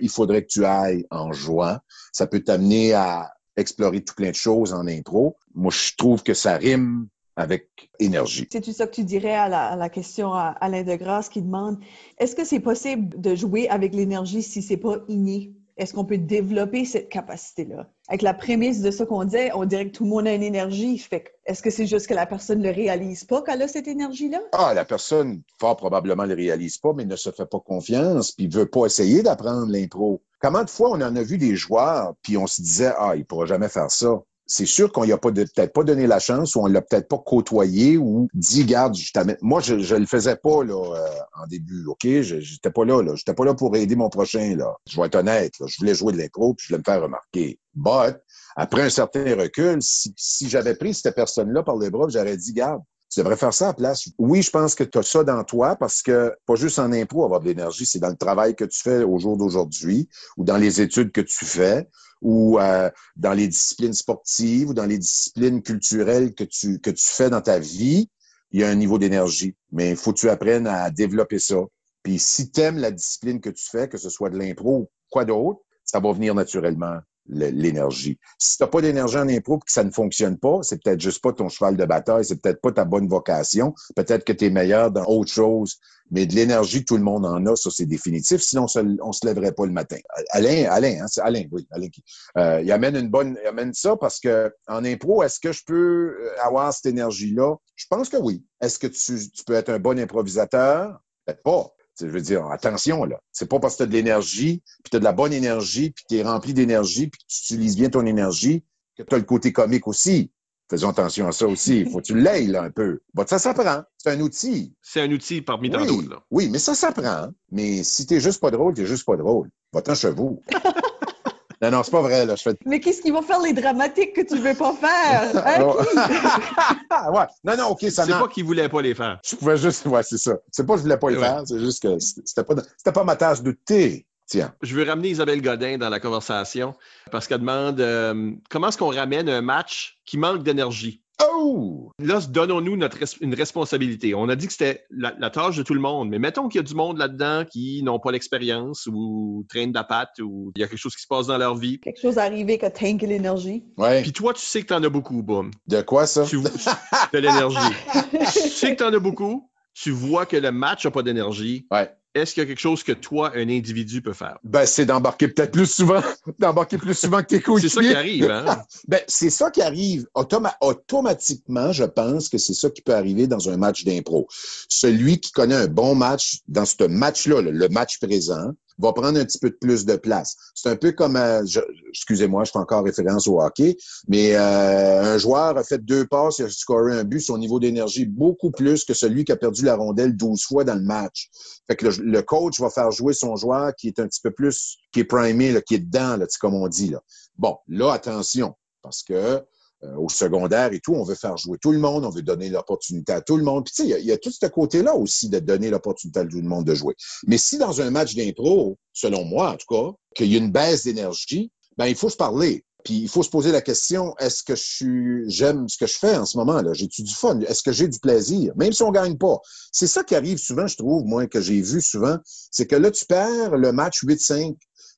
D: il faudrait que tu ailles en jouant. Ça peut t'amener à explorer tout plein de choses en impro. Moi, je trouve que ça rime avec énergie.
B: C'est-tu ça que tu dirais à la question à Alain Degrasse qui demande est-ce que c'est possible de jouer avec l'énergie si c'est pas inné? Est-ce qu'on peut développer cette capacité-là? Avec la prémisse de ce qu'on disait, on dirait que tout le monde a une énergie. Fait est-ce que c'est juste que la personne ne le réalise pas qu'elle a cette énergie-là?
D: Ah, la personne, fort probablement, ne le réalise pas, mais ne se fait pas confiance, puis veut pas essayer d'apprendre l'impro. Comment de fois on en a vu des joueurs, puis on se disait, il pourra jamais faire ça. C'est sûr qu'on lui a peut-être pas donné la chance ou on l'a peut-être pas côtoyé ou dit, garde, moi, je le faisais pas, là, en début, OK? J'étais pas là. J'étais pas là pour aider mon prochain, là. Je vais être honnête, là. Je voulais jouer de l'impro puis je voulais me faire remarquer. But, après un certain recul, si j'avais pris cette personne-là par les bras, j'aurais dit, garde, tu devrais faire ça à la place. Oui, je pense que tu as ça dans toi parce que pas juste en impro avoir de l'énergie, c'est dans le travail que tu fais au jour d'aujourd'hui ou dans les études que tu fais ou dans les disciplines sportives ou dans les disciplines culturelles que tu fais dans ta vie, il y a un niveau d'énergie. Mais il faut que tu apprennes à développer ça. Puis si tu aimes la discipline que tu fais, que ce soit de l'impro ou quoi d'autre, ça va venir naturellement. L'énergie. Si tu n'as pas d'énergie en impro et que ça ne fonctionne pas, c'est peut-être juste pas ton cheval de bataille, c'est peut-être pas ta bonne vocation, peut-être que tu es meilleur dans autre chose, mais de l'énergie, tout le monde en a, ça c'est définitif, sinon on se lèverait pas le matin. Alain, c'est Alain. Il amène ça parce que en impro, est-ce que je peux avoir cette énergie-là? Je pense que oui. Est-ce que tu peux être un bon improvisateur? Peut-être pas. Je veux dire, attention, là. C'est pas parce que tu as de l'énergie, puis tu as de la bonne énergie, puis tu es rempli d'énergie, puis tu utilises bien ton énergie, que tu as le côté comique aussi. Faisons attention à ça aussi. Il faut que tu l'aies, là, un peu. Bon, ça s'apprend. C'est un outil.
C: C'est un outil parmi tant d'autres, là.
D: Oui, mais ça s'apprend. Mais si t'es juste pas drôle, t'es juste pas drôle. Va-t'en chevaux. Non, c'est pas vrai, là. Je fais...
B: Mais qu'est-ce qui va faire les dramatiques que tu veux pas faire? Hein?
D: Ouais. Non, OK, ça
C: C'est pas qu'ils voulaient pas les faire.
D: Je pouvais juste... Ouais, c'est ça. C'est pas que je voulais pas le faire, c'est juste que c'était pas ma tâche de thé. Tiens.
C: Je veux ramener Isabelle Godin dans la conversation parce qu'elle demande comment est-ce qu'on ramène un match qui manque d'énergie?
D: Oh!
C: Là, donnons-nous une responsabilité. On a dit que c'était la tâche de tout le monde, mais mettons qu'il y a du monde là-dedans qui n'ont pas l'expérience ou traînent de la patte ou il y a quelque chose qui se passe dans leur vie.
B: Quelque chose arrivé qui a tanké l'énergie.
D: Ouais.
C: Puis toi, tu sais que t'en as beaucoup, boum.
D: De quoi, ça?
C: De l'énergie. Tu sais que t'en as beaucoup, tu vois que le match n'a pas d'énergie.
D: Ouais.
C: Est-ce qu'il y a quelque chose que toi, un individu, peut faire?
D: Ben, c'est d'embarquer peut-être plus souvent, que tes coéquipiers.
C: C'est ça qui arrive, hein?
D: Ben, c'est ça qui arrive. Automatiquement, je pense que c'est ça qui peut arriver dans un match d'impro. Celui qui connaît un bon match dans ce match-là, le match présent, va prendre un petit peu de plus de place. C'est un peu comme, excusez-moi, je fais encore référence au hockey, mais un joueur a fait 2 passes, il a scoré un but, son niveau d'énergie beaucoup plus que celui qui a perdu la rondelle 12 fois dans le match. Fait que le coach va faire jouer son joueur qui est un petit peu plus, qui est primé, là, qui est dedans, là, comme on dit. Là. Bon, là, attention, parce que au secondaire et tout, on veut faire jouer tout le monde, on veut donner l'opportunité à tout le monde. Puis tu sais, il y a tout ce côté-là aussi de donner l'opportunité à tout le monde de jouer. Mais si dans un match d'impro, selon moi en tout cas, qu'il y a une baisse d'énergie, ben il faut se parler. Puis il faut se poser la question, est-ce que j'aime ce que je fais en ce moment là? J'ai-tu du fun? Est-ce que j'ai du plaisir? Même si on gagne pas. C'est ça qui arrive souvent, je trouve, moi, que j'ai vu souvent, c'est que là, tu perds le match 8-5,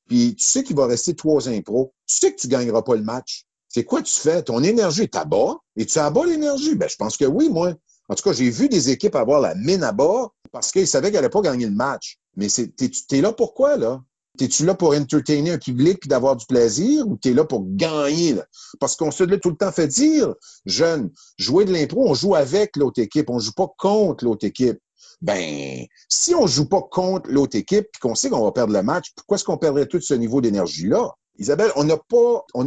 D: puis tu sais qu'il va rester 3 impros. Tu sais que tu gagneras pas le match. C'est quoi tu fais? Ton énergie est à bas? Es-tu à bas l'énergie? Ben, je pense que oui, moi. En tout cas, j'ai vu des équipes avoir la mine à bas parce qu'ils savaient qu'elles n'allaient pas gagner le match. Mais t'es là pour quoi, là? T'es-tu là pour entertainer un public puis d'avoir du plaisir ou t'es là pour gagner, là? Parce qu'on se l'a tout le temps fait dire, jeune, jouer de l'impro, on joue avec l'autre équipe, on joue pas contre l'autre équipe. Ben, si on joue pas contre l'autre équipe puis qu'on sait qu'on va perdre le match, pourquoi est-ce qu'on perdrait tout ce niveau d'énergie-là? Isabelle, on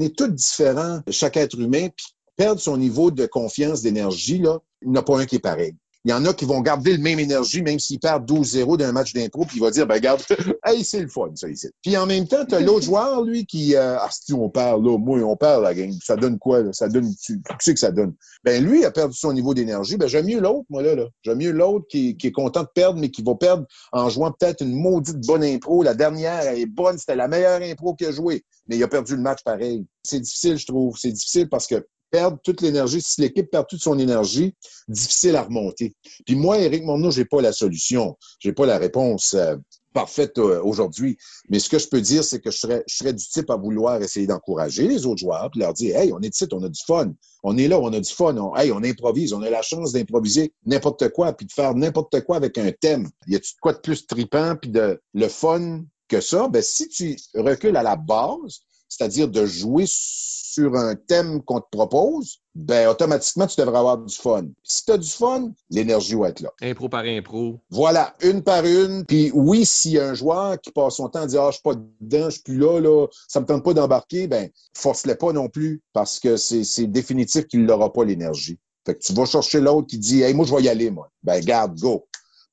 D: est tous différents, chaque être humain, puis perdre son niveau de confiance, d'énergie, là, il n'y en a pas un qui est pareil. Il y en a qui vont garder le même énergie, même s'ils perdent 12-0 d'un match d'impro, puis il va dire, ben regarde, hey, c'est le fun, ça ici. Puis en même temps, tu as l'autre joueur, lui, qui, si on perd, là, moi, on perd la game. Ça donne quoi, là? Ça donne, tu sais que ça donne. Ben lui, il a perdu son niveau d'énergie. Ben j'aime mieux l'autre, moi, là. J'aime mieux l'autre qui est content de perdre, mais qui va perdre en jouant peut-être une maudite bonne impro. La dernière, elle est bonne, c'était la meilleure impro qu'il a joué. Mais il a perdu le match pareil. C'est difficile, je trouve. C'est difficile parce que perdre toute l'énergie, si l'équipe perd toute son énergie, difficile à remonter. Puis moi, Éric Morneau, j'ai pas la solution. J'ai pas la réponse parfaite aujourd'hui. Mais ce que je peux dire, c'est que je serais du type à vouloir essayer d'encourager les autres joueurs puis leur dire, hey, on est ici, on a du fun. On est là, on a du fun. On improvise. On a la chance d'improviser n'importe quoi puis de faire n'importe quoi avec un thème. Y a-tu de quoi de plus trippant puis de le fun que ça? Ben, si tu recules à la base, c'est-à-dire de jouer sur un thème qu'on te propose, ben automatiquement, tu devrais avoir du fun. Si tu as du fun, l'énergie va être là.
C: Impro par impro.
D: Voilà, une par une. Puis oui, s'il y a un joueur qui passe son temps à dire « Ah, je suis pas dedans, je suis plus là, ça me tente pas d'embarquer », ben force-le pas non plus, parce que c'est définitif qu'il n'aura pas l'énergie. Fait que tu vas chercher l'autre qui dit « Hey, moi, je vais y aller, moi. » Ben garde, go.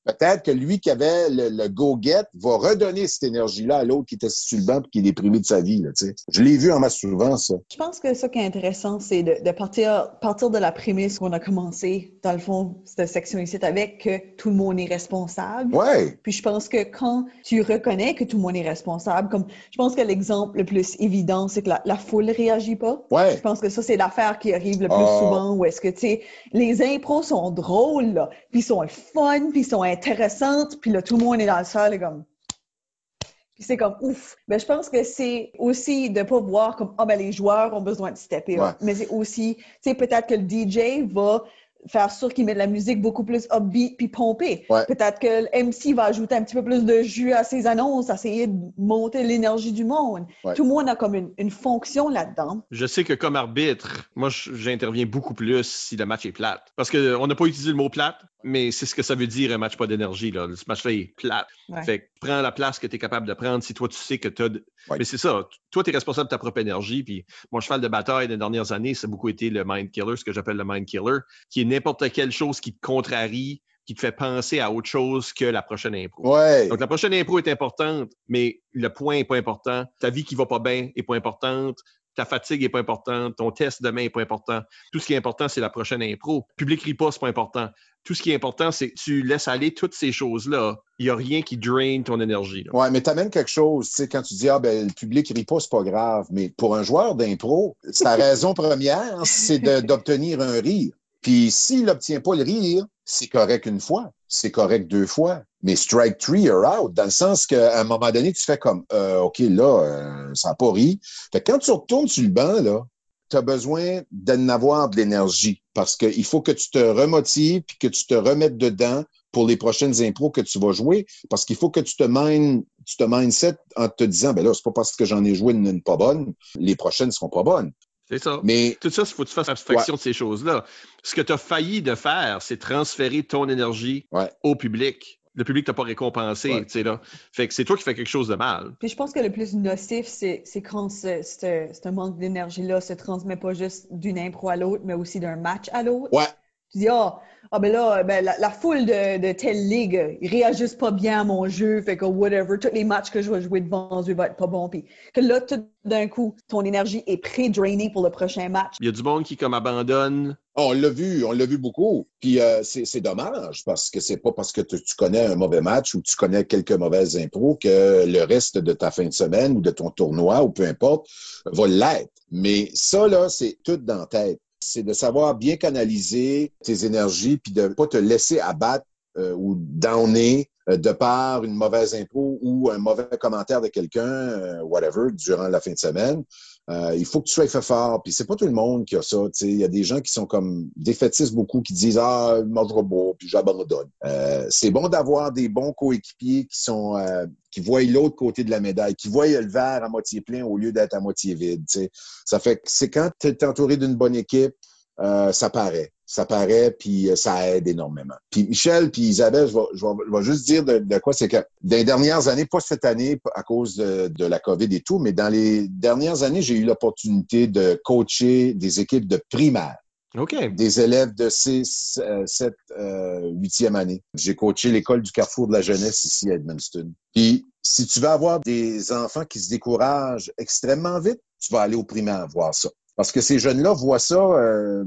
D: Peut-être que lui qui avait le go-get va redonner cette énergie-là à l'autre qui était sur le banc et qui est déprimé de sa vie. Là, tu sais. Je l'ai vu en masse souvent, ça.
B: Je pense que ça qui est intéressant, c'est de partir de la prémisse qu'on a commencé, dans le fond, cette section ici, avec que tout le monde est responsable.
D: Ouais.
B: Puis je pense que quand tu reconnais que tout le monde est responsable, comme je pense que l'exemple le plus évident, c'est que la foule réagit pas.
D: Ouais.
B: Je pense que ça, c'est l'affaire qui arrive le plus souvent, où est-ce que, tu sais, les impros sont drôles, là, puis ils sont fun, puis ils sont intéressantes, puis là, tout le monde est dans le salle, et comme... Puis c'est comme ouf. Ben, je pense que c'est aussi de pas voir comme ben les joueurs ont besoin de stepper up. Mais c'est aussi, tu sais, peut-être que le DJ va faire sûr qu'il met de la musique beaucoup plus upbeat puis pompée. Peut-être que le MC va ajouter un petit peu plus de jus à ses annonces, essayer de monter l'énergie du monde. Tout le monde a comme une fonction là-dedans.
C: Je sais que comme arbitre, moi, j'interviens beaucoup plus si le match est plate. Parce qu'on n'a pas utilisé le mot plate, mais c'est ce que ça veut dire un match pas d'énergie. Là. Ce match-là est plate. Fait que prends la place que tu es capable de prendre si toi, tu sais que tu as... Mais c'est ça. Toi, tu es responsable de ta propre énergie. Puis mon cheval de bataille des dernières années, ça a beaucoup été le mind killer, ce que j'appelle le mind killer, qui est n'importe quelle chose qui te contrarie qui te fait penser à autre chose que la prochaine impro.
D: Ouais.
C: Donc, la prochaine impro est importante, mais le point n'est pas important. Ta vie qui va pas bien n'est pas importante. Ta fatigue n'est pas importante. Ton test demain n'est pas important. Tout ce qui est important, c'est la prochaine impro. Public riposte, c'est pas important. Tout ce qui est important, c'est que tu laisses aller toutes ces choses-là. Il n'y a rien qui draine ton énergie. Là.
D: Ouais, mais t'amènes quelque chose, tu sais, quand tu dis, le public rit pas, c'est pas grave. Mais pour un joueur d'impro, sa raison première, c'est d'obtenir un rire. Puis s'il n'obtient pas le rire, c'est correct une fois, c'est correct 2 fois. Mais strike 3, you're out. Dans le sens qu'à un moment donné, tu fais comme, OK, là, ça n'a pas ri. Fait que quand tu retournes sur le banc, là, tu as besoin d'en avoir de l'énergie. Parce qu'il faut que tu te remotives puis que tu te remettes dedans pour les prochaines impros que tu vas jouer. Parce qu'il faut que tu te mindset en te disant, là, c'est pas parce que j'en ai joué une pas bonne, les prochaines seront pas bonnes.
C: C'est ça.
D: Mais
C: tout ça, il faut que tu fasses abstraction de ces choses-là. Ce que tu as failli de faire, c'est transférer ton énergie au public. Le public t'a pas récompensé, tu sais, là. Fait que c'est toi qui fais quelque chose de mal.
B: Puis je pense que le plus nocif, c'est quand ce manque d'énergie-là se transmet pas juste d'une impro à l'autre, mais aussi d'un match à l'autre.
D: Ouais.
B: Tu dis, la foule de telle ligue, ils réagissent pas bien à mon jeu, fait que whatever, tous les matchs que je vais jouer devant eux vont être pas bons. Puis que là, tout d'un coup, ton énergie est pré-drainée pour le prochain match.
C: Il y a du monde qui, comme, abandonne.
D: On l'a vu beaucoup. Puis c'est dommage parce que c'est pas parce que tu connais un mauvais match ou tu connais quelques mauvaises impros que le reste de ta fin de semaine ou de ton tournoi ou peu importe va l'être. Mais ça, là, c'est tout dans la tête. C'est de savoir bien canaliser tes énergies puis de pas te laisser abattre ou downer de par une mauvaise impro ou un mauvais commentaire de quelqu'un, whatever, durant la fin de semaine. Il faut que tu sois fait fort. Puis c'est pas tout le monde qui a ça. Il y a des gens qui sont comme défaitistes beaucoup, qui disent « moi je rebois, puis j'abandonne ». C'est bon d'avoir des bons coéquipiers qui voient l'autre côté de la médaille, qui voient le verre à moitié plein au lieu d'être à moitié vide. T'sais. Ça fait que c'est quand tu es entouré d'une bonne équipe, ça paraît. Ça paraît, puis ça aide énormément. Puis Michel, puis Isabelle, je vais juste dire de quoi, c'est que dans les dernières années, pas cette année à cause de la COVID et tout, mais dans les dernières années, j'ai eu l'opportunité de coacher des équipes de primaire.
C: OK.
D: Des élèves de 6, 7, 8e année. J'ai coaché l'école du Carrefour de la jeunesse ici à Edmundston. Puis, si tu veux avoir des enfants qui se découragent extrêmement vite, tu vas aller au primaire voir ça. Parce que ces jeunes-là voient ça,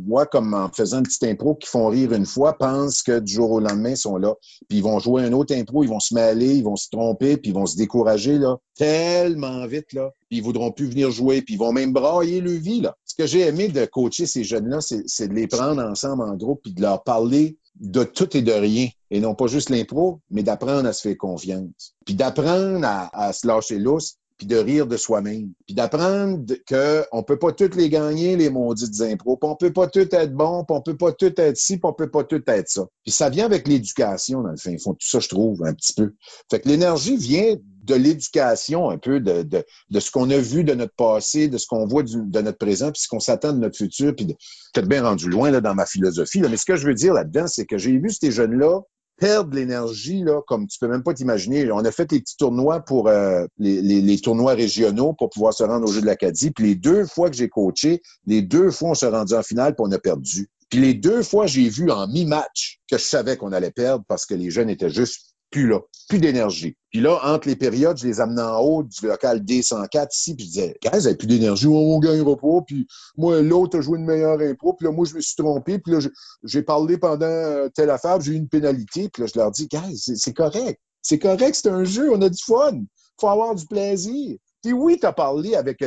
D: voient comme en faisant une petite impro qu'ils font rire une fois, pensent que du jour au lendemain, ils sont là. Puis ils vont jouer un autre impro, ils vont se mêler, ils vont se tromper, puis ils vont se décourager là, tellement vite, là. Puis ils voudront plus venir jouer, puis ils vont même brailler le vie, là. Ce que j'ai aimé de coacher ces jeunes-là, c'est de les prendre ensemble en groupe, puis de leur parler de tout et de rien. Et non pas juste l'impro, mais d'apprendre à se faire confiance. Puis d'apprendre à se lâcher lousse, puis de rire de soi-même, puis d'apprendre qu'on peut pas toutes les gagner, les maudites impros, puis on peut pas tout être bon, puis on peut pas tout être ci, puis on peut pas tout être ça. Puis ça vient avec l'éducation, dans le fin fond, tout ça, je trouve, un petit peu. Fait que l'énergie vient de l'éducation, un peu de ce qu'on a vu de notre passé, de ce qu'on voit de notre présent, puis ce qu'on s'attend de notre futur, puis peut-être bien rendu loin là, dans ma philosophie, là. Mais ce que je veux dire là-dedans, c'est que j'ai vu ces jeunes-là perdre l'énergie, là, comme tu peux même pas t'imaginer. On a fait les petits tournois pour les tournois régionaux pour pouvoir se rendre au Jeux de l'Acadie. Puis les 2 fois que j'ai coaché, les 2 fois on s'est rendu en finale puis on a perdu. Puis les 2 fois, j'ai vu en mi-match que je savais qu'on allait perdre parce que les jeunes étaient juste plus là, plus d'énergie. Puis là, entre les périodes, je les amenais en haut du local D104 ici, puis je disais, gars, vous n'avez plus d'énergie, on gagnera pas, puis moi, l'autre a joué une meilleure impro, puis là, moi, je me suis trompé, puis là, j'ai parlé pendant telle affaire, j'ai eu une pénalité, puis là, je leur dis, gars, c'est correct, c'est un jeu, on a du fun, faut avoir du plaisir. Puis oui, t'as parlé avec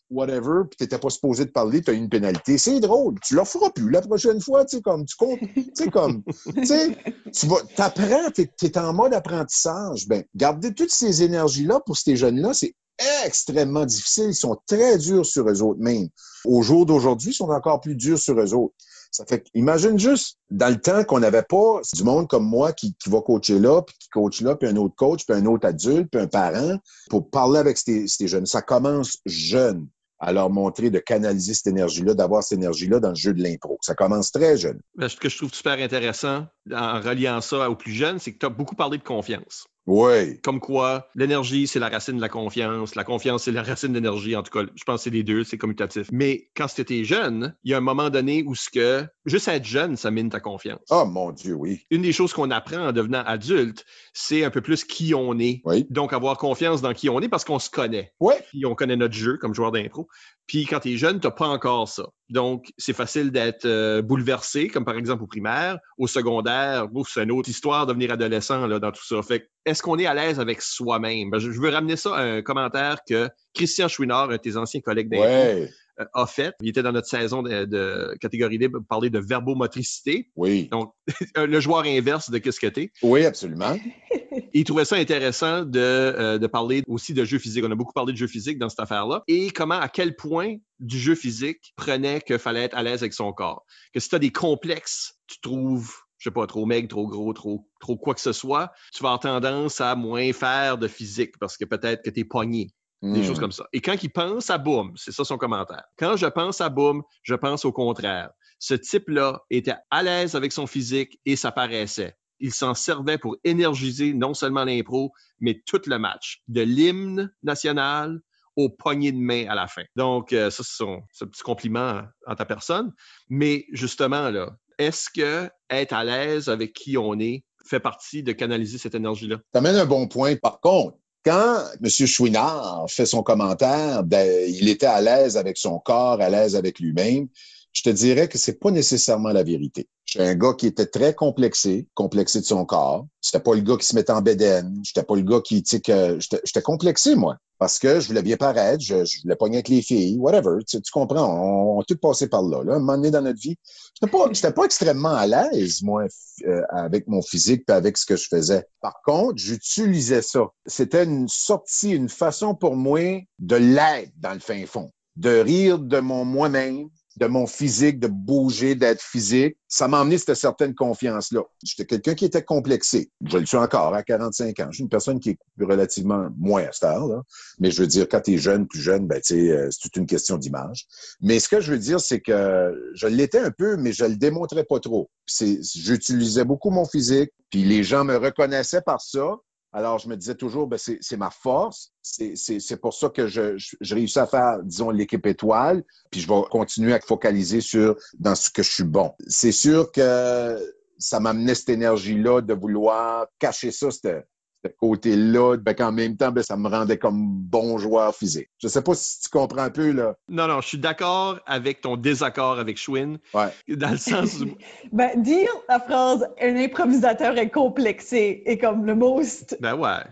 D: whatever, puis t'étais pas supposé de parler, t'as eu une pénalité. C'est drôle. Tu le feras plus la prochaine fois, tu sais, comme, tu comptes, tu sais, t'apprends, t'es en mode apprentissage. Ben, garder toutes ces énergies-là pour ces jeunes-là, c'est extrêmement difficile. Ils sont très durs sur eux autres même. Au jour d'aujourd'hui, ils sont encore plus durs sur eux autres. Ça fait imagine juste, dans le temps qu'on n'avait pas du monde comme moi qui va coacher là, puis qui coach là, puis un autre coach, puis un autre adulte, puis un parent, pour parler avec ces jeunes. Ça commence jeune. À leur montrer de canaliser cette énergie-là, d'avoir cette énergie-là dans le jeu de l'impro. Ça commence très jeune.
C: Ce que je trouve super intéressant en reliant ça aux plus jeunes, c'est que tu as beaucoup parlé de confiance.
D: Oui.
C: Comme quoi, l'énergie, c'est la racine de la confiance c'est la racine de l'énergie. En tout cas, je pense que c'est les deux, c'est commutatif. Mais quand tu étais jeune, il y a un moment donné où juste être jeune, ça mine ta confiance.
D: Oh mon Dieu, oui.
C: Une des choses qu'on apprend en devenant adulte, c'est un peu plus qui on est.
D: Oui.
C: Donc, avoir confiance dans qui on est parce qu'on se connaît.
D: Oui.
C: Puis on connaît notre jeu comme joueur d'impro. Puis quand tu es jeune, tu n'as pas encore ça. Donc, c'est facile d'être bouleversé, comme par exemple au primaire, au secondaire. C'est une autre histoire de devenir adolescent là, dans tout ça. Fait que, est-ce qu'on est à l'aise avec soi-même? Je veux ramener ça à un commentaire que Christian Chouinard, un de tes anciens collègues d'impro, a fait. Il était dans notre saison de catégorie libre pour parler de verbomotricité.
D: Oui.
C: Donc, le joueur inverse de qu'est-ce que t'es.
D: Oui, absolument.
C: Il trouvait ça intéressant de parler aussi de jeu physique. On a beaucoup parlé de jeu physique dans cette affaire-là. Et à quel point du jeu physique prenait qu'il fallait être à l'aise avec son corps. Que si tu as des complexes, tu trouves, je sais pas, trop maigre, trop gros, trop quoi que ce soit, tu vas avoir tendance à moins faire de physique parce que peut-être que t'es pogné. Des choses comme ça. Et quand il pense à Boom, c'est ça son commentaire. Quand je pense à Boom, je pense au contraire. Ce type-là était à l'aise avec son physique et ça paraissait. Il s'en servait pour énergiser non seulement l'impro, mais tout le match. De l'hymne national aux poignées de main à la fin. Donc, ça, c'est un petit compliment en ta personne. Mais justement, là, est-ce que être à l'aise avec qui on est fait partie de canaliser cette énergie-là?
D: Tu amènes un bon point. Par contre, quand M. Chouinard fait son commentaire, il était à l'aise avec son corps, à l'aise avec lui-même, je te dirais que c'est pas nécessairement la vérité. J'étais un gars qui était très complexé de son corps. J'étais pas le gars qui se mettait en bédaine. J'étais pas le gars qui, tu sais, j'étais complexé, moi. Parce que je voulais bien paraître, je voulais pogner avec les filles, whatever. Tu comprends, on a tout passé par là. Un moment donné dans notre vie, j'étais pas extrêmement à l'aise, moi, avec mon physique et avec ce que je faisais. Par contre, j'utilisais ça. C'était une sortie, une façon pour moi de l'être dans le fin fond. De rire de moi-même, de mon physique, de bouger, d'être physique. Ça m'a emmené cette certaine confiance-là. J'étais quelqu'un qui était complexé. Je le suis encore à 45 ans. Je suis une personne qui est relativement moins à cette heure-là. Mais je veux dire, quand tu es jeune, plus jeune, ben, tu sais, c'est toute une question d'image. Mais ce que je veux dire, c'est que je l'étais un peu, mais je le démontrais pas trop. J'utilisais beaucoup mon physique, puis les gens me reconnaissaient par ça. Alors, je me disais toujours, ben, c'est ma force. C'est pour ça que je réussis à faire, disons, l'équipe étoile. Puis je vais continuer à focaliser dans ce que je suis bon. C'est sûr que ça m'amenait cette énergie-là de vouloir cacher ça, ce côté-là, ben, qu'en même temps, ben, ça me rendait comme bon joueur physique. Je sais pas si tu comprends un peu, là.
C: Non, je suis d'accord avec ton désaccord avec Chouin.
D: Ouais.
C: Dans le sens où...
B: Ben, dire la phrase « un improvisateur est complexé » est comme le most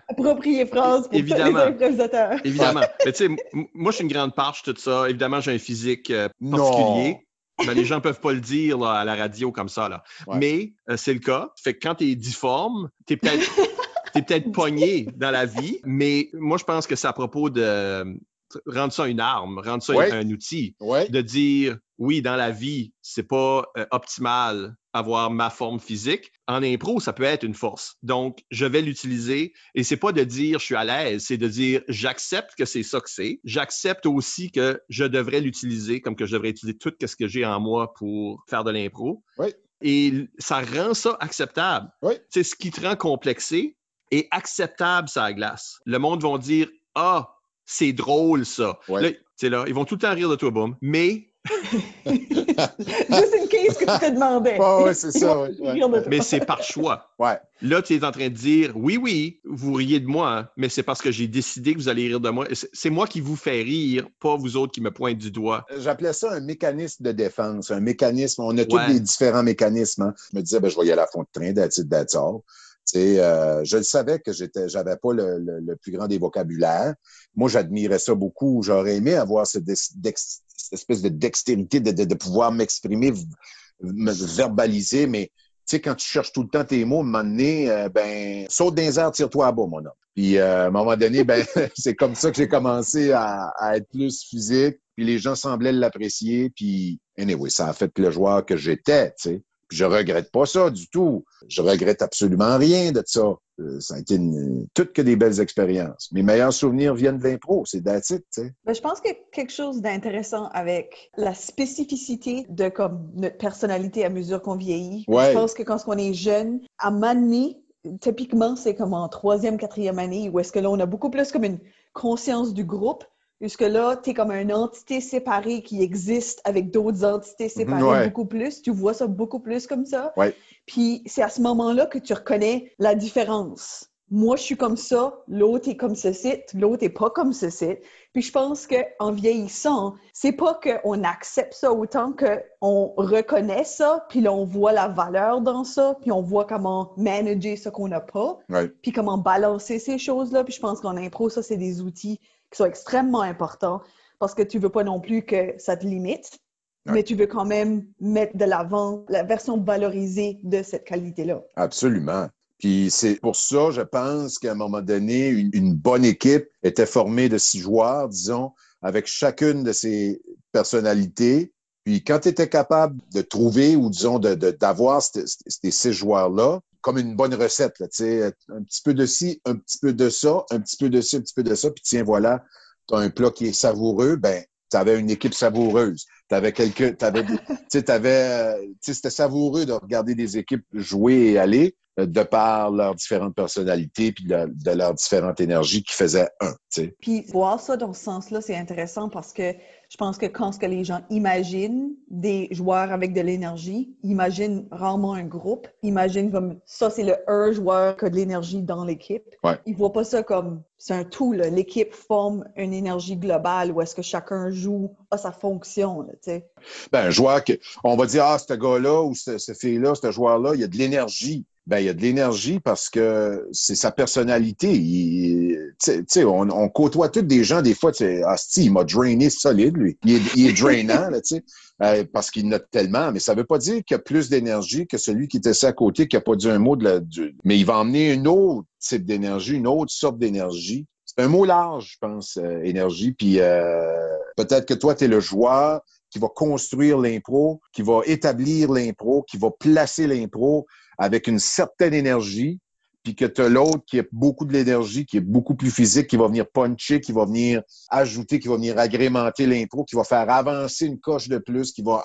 B: approprié phrase pour tous les improvisateurs.
C: Évidemment. Mais tu sais, moi, je suis une grande parche, tout ça. Évidemment, j'ai un physique particulier. Ben, les gens peuvent pas le dire là, à la radio comme ça. Là. Ouais. Mais c'est le cas. Fait que quand t'es difforme, t'es peut-être pogné dans la vie, mais moi, je pense que c'est à propos de rendre ça une arme, rendre ça un outil, de dire, oui, dans la vie, c'est pas optimal avoir ma forme physique. En impro, ça peut être une force. Donc, je vais l'utiliser et c'est pas de dire je suis à l'aise, c'est de dire j'accepte que c'est ça que c'est. J'accepte aussi que je devrais l'utiliser comme que je devrais utiliser tout ce que j'ai en moi pour faire de l'impro.
D: Oui.
C: Et ça rend ça acceptable.
D: Oui.
C: C'est ce qui te rend complexé et acceptable ça glace. Le monde va dire « Ah, c'est drôle ça. Ouais. » Là, ils vont tout le temps rire de toi, Boom. Mais...
B: Juste une case que tu te demandais.
D: Oui, c'est ça. Ouais.
C: Mais c'est par choix.
D: Ouais.
C: Là, tu es en train de dire « Oui, vous riez de moi, hein, mais c'est parce que j'ai décidé que vous allez rire de moi. C'est moi qui vous fais rire, pas vous autres qui me pointent du doigt. »
D: J'appelais ça un mécanisme de défense. Un mécanisme. On a tous des différents mécanismes. Hein. Je me disais, ben, je vais y aller à fond de train, that's all. Je le savais que j'avais pas le plus grand des vocabulaires. Moi, j'admirais ça beaucoup. J'aurais aimé avoir cette espèce de dextérité de pouvoir m'exprimer, me verbaliser, mais tu sais, quand tu cherches tout le temps tes mots, à un moment donné, ben, saute dans les airs, tire-toi à bas, mon homme. Puis, à un moment donné, ben, c'est comme ça que j'ai commencé à être plus physique. Puis, les gens semblaient l'apprécier. Puis, anyway, ça a fait le joueur que j'étais, tu sais. Puis je regrette pas ça du tout. Je regrette absolument rien de ça. Ça a été toutes que des belles expériences. Mes meilleurs souvenirs viennent de l'impro, c'est that's it, tu sais.
B: Ben, je pense qu'il y a quelque chose d'intéressant avec la spécificité de comme notre personnalité à mesure qu'on vieillit.
D: Ouais.
B: Je pense que quand on est jeune, à m'amener, typiquement, c'est comme en troisième, quatrième année, où est-ce que là, on a beaucoup plus comme une conscience du groupe, puisque là, tu es comme une entité séparée qui existe avec d'autres entités séparées beaucoup plus. Tu vois ça beaucoup plus comme ça.
D: Ouais.
B: Puis c'est à ce moment-là que tu reconnais la différence. Moi, je suis comme ça, l'autre est comme ceci, l'autre est pas comme ceci. Puis je pense qu'en vieillissant, c'est pas qu'on accepte ça autant qu'on reconnaît ça, puis là, on voit la valeur dans ça, puis on voit comment manager ce qu'on n'a pas, puis comment balancer ces choses-là. Puis je pense qu'en impro, ça, c'est des outils qui sont extrêmement importants parce que tu veux pas non plus que ça te limite, mais tu veux quand même mettre de l'avant la version valorisée de cette qualité-là.
D: Absolument. Puis c'est pour ça, je pense qu'à un moment donné, une bonne équipe était formée de 6 joueurs, disons, avec chacune de ces personnalités. Puis quand tu étais capable de trouver ou, disons, d'avoir ces 6 joueurs-là, comme une bonne recette, là, tu sais, un petit peu de ci, un petit peu de ça, un petit peu de ci, un petit peu de ça, puis tiens, voilà, tu as un plat qui est savoureux, ben, tu avais une équipe savoureuse. C'était savoureux de regarder des équipes jouer et aller de par leurs différentes personnalités puis de leurs différentes énergies qui faisaient un. T'sais.
B: Puis voir ça dans ce sens-là, c'est intéressant parce que je pense que quand les gens imaginent des joueurs avec de l'énergie, imaginent rarement un groupe, imaginent comme ça, c'est le un joueur qui a de l'énergie dans l'équipe.
D: Ouais.
B: Ils voient pas ça comme c'est un tout, là. L'équipe forme une énergie globale où est-ce que chacun joue à sa fonction. Là, t'sais.
D: Ben, un joueur on va dire, ce gars-là ou cette fille-là, ce joueur-là, il y a de l'énergie. Ben, il y a de l'énergie parce que c'est sa personnalité. On côtoie tous des gens, des fois, il m'a drainé solide, lui. Il est drainant, là, tu sais, parce qu'il note tellement. Mais ça veut pas dire qu'il y a plus d'énergie que celui qui était assis à côté, qui a pas dit un mot mais il va emmener une autre type d'énergie, une autre sorte d'énergie. C'est un mot large, je pense, énergie. Puis peut-être que toi, tu es le joueur qui va construire l'impro, qui va établir l'impro, qui va placer l'impro avec une certaine énergie, puis que tu as l'autre qui a beaucoup de l'énergie, qui est beaucoup plus physique, qui va venir puncher, qui va venir ajouter, qui va venir agrémenter l'impro, qui va faire avancer une coche de plus, qui va